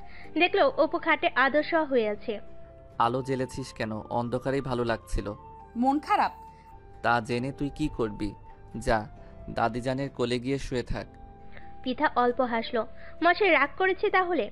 দেখলো অপু খাটে আদর্শ হয়ে আছে। আলো জ্বেলেছিস কেন? অন্ধকারেই ভালো লাগছিল। মন খারাপ? তা জেনে তুই কি করবি? যা দাদিজানের কোলে গিয়ে শুয়ে থাক। পিঠা অল্প হাসলো। মশাই রাগ করেছে তাহলে?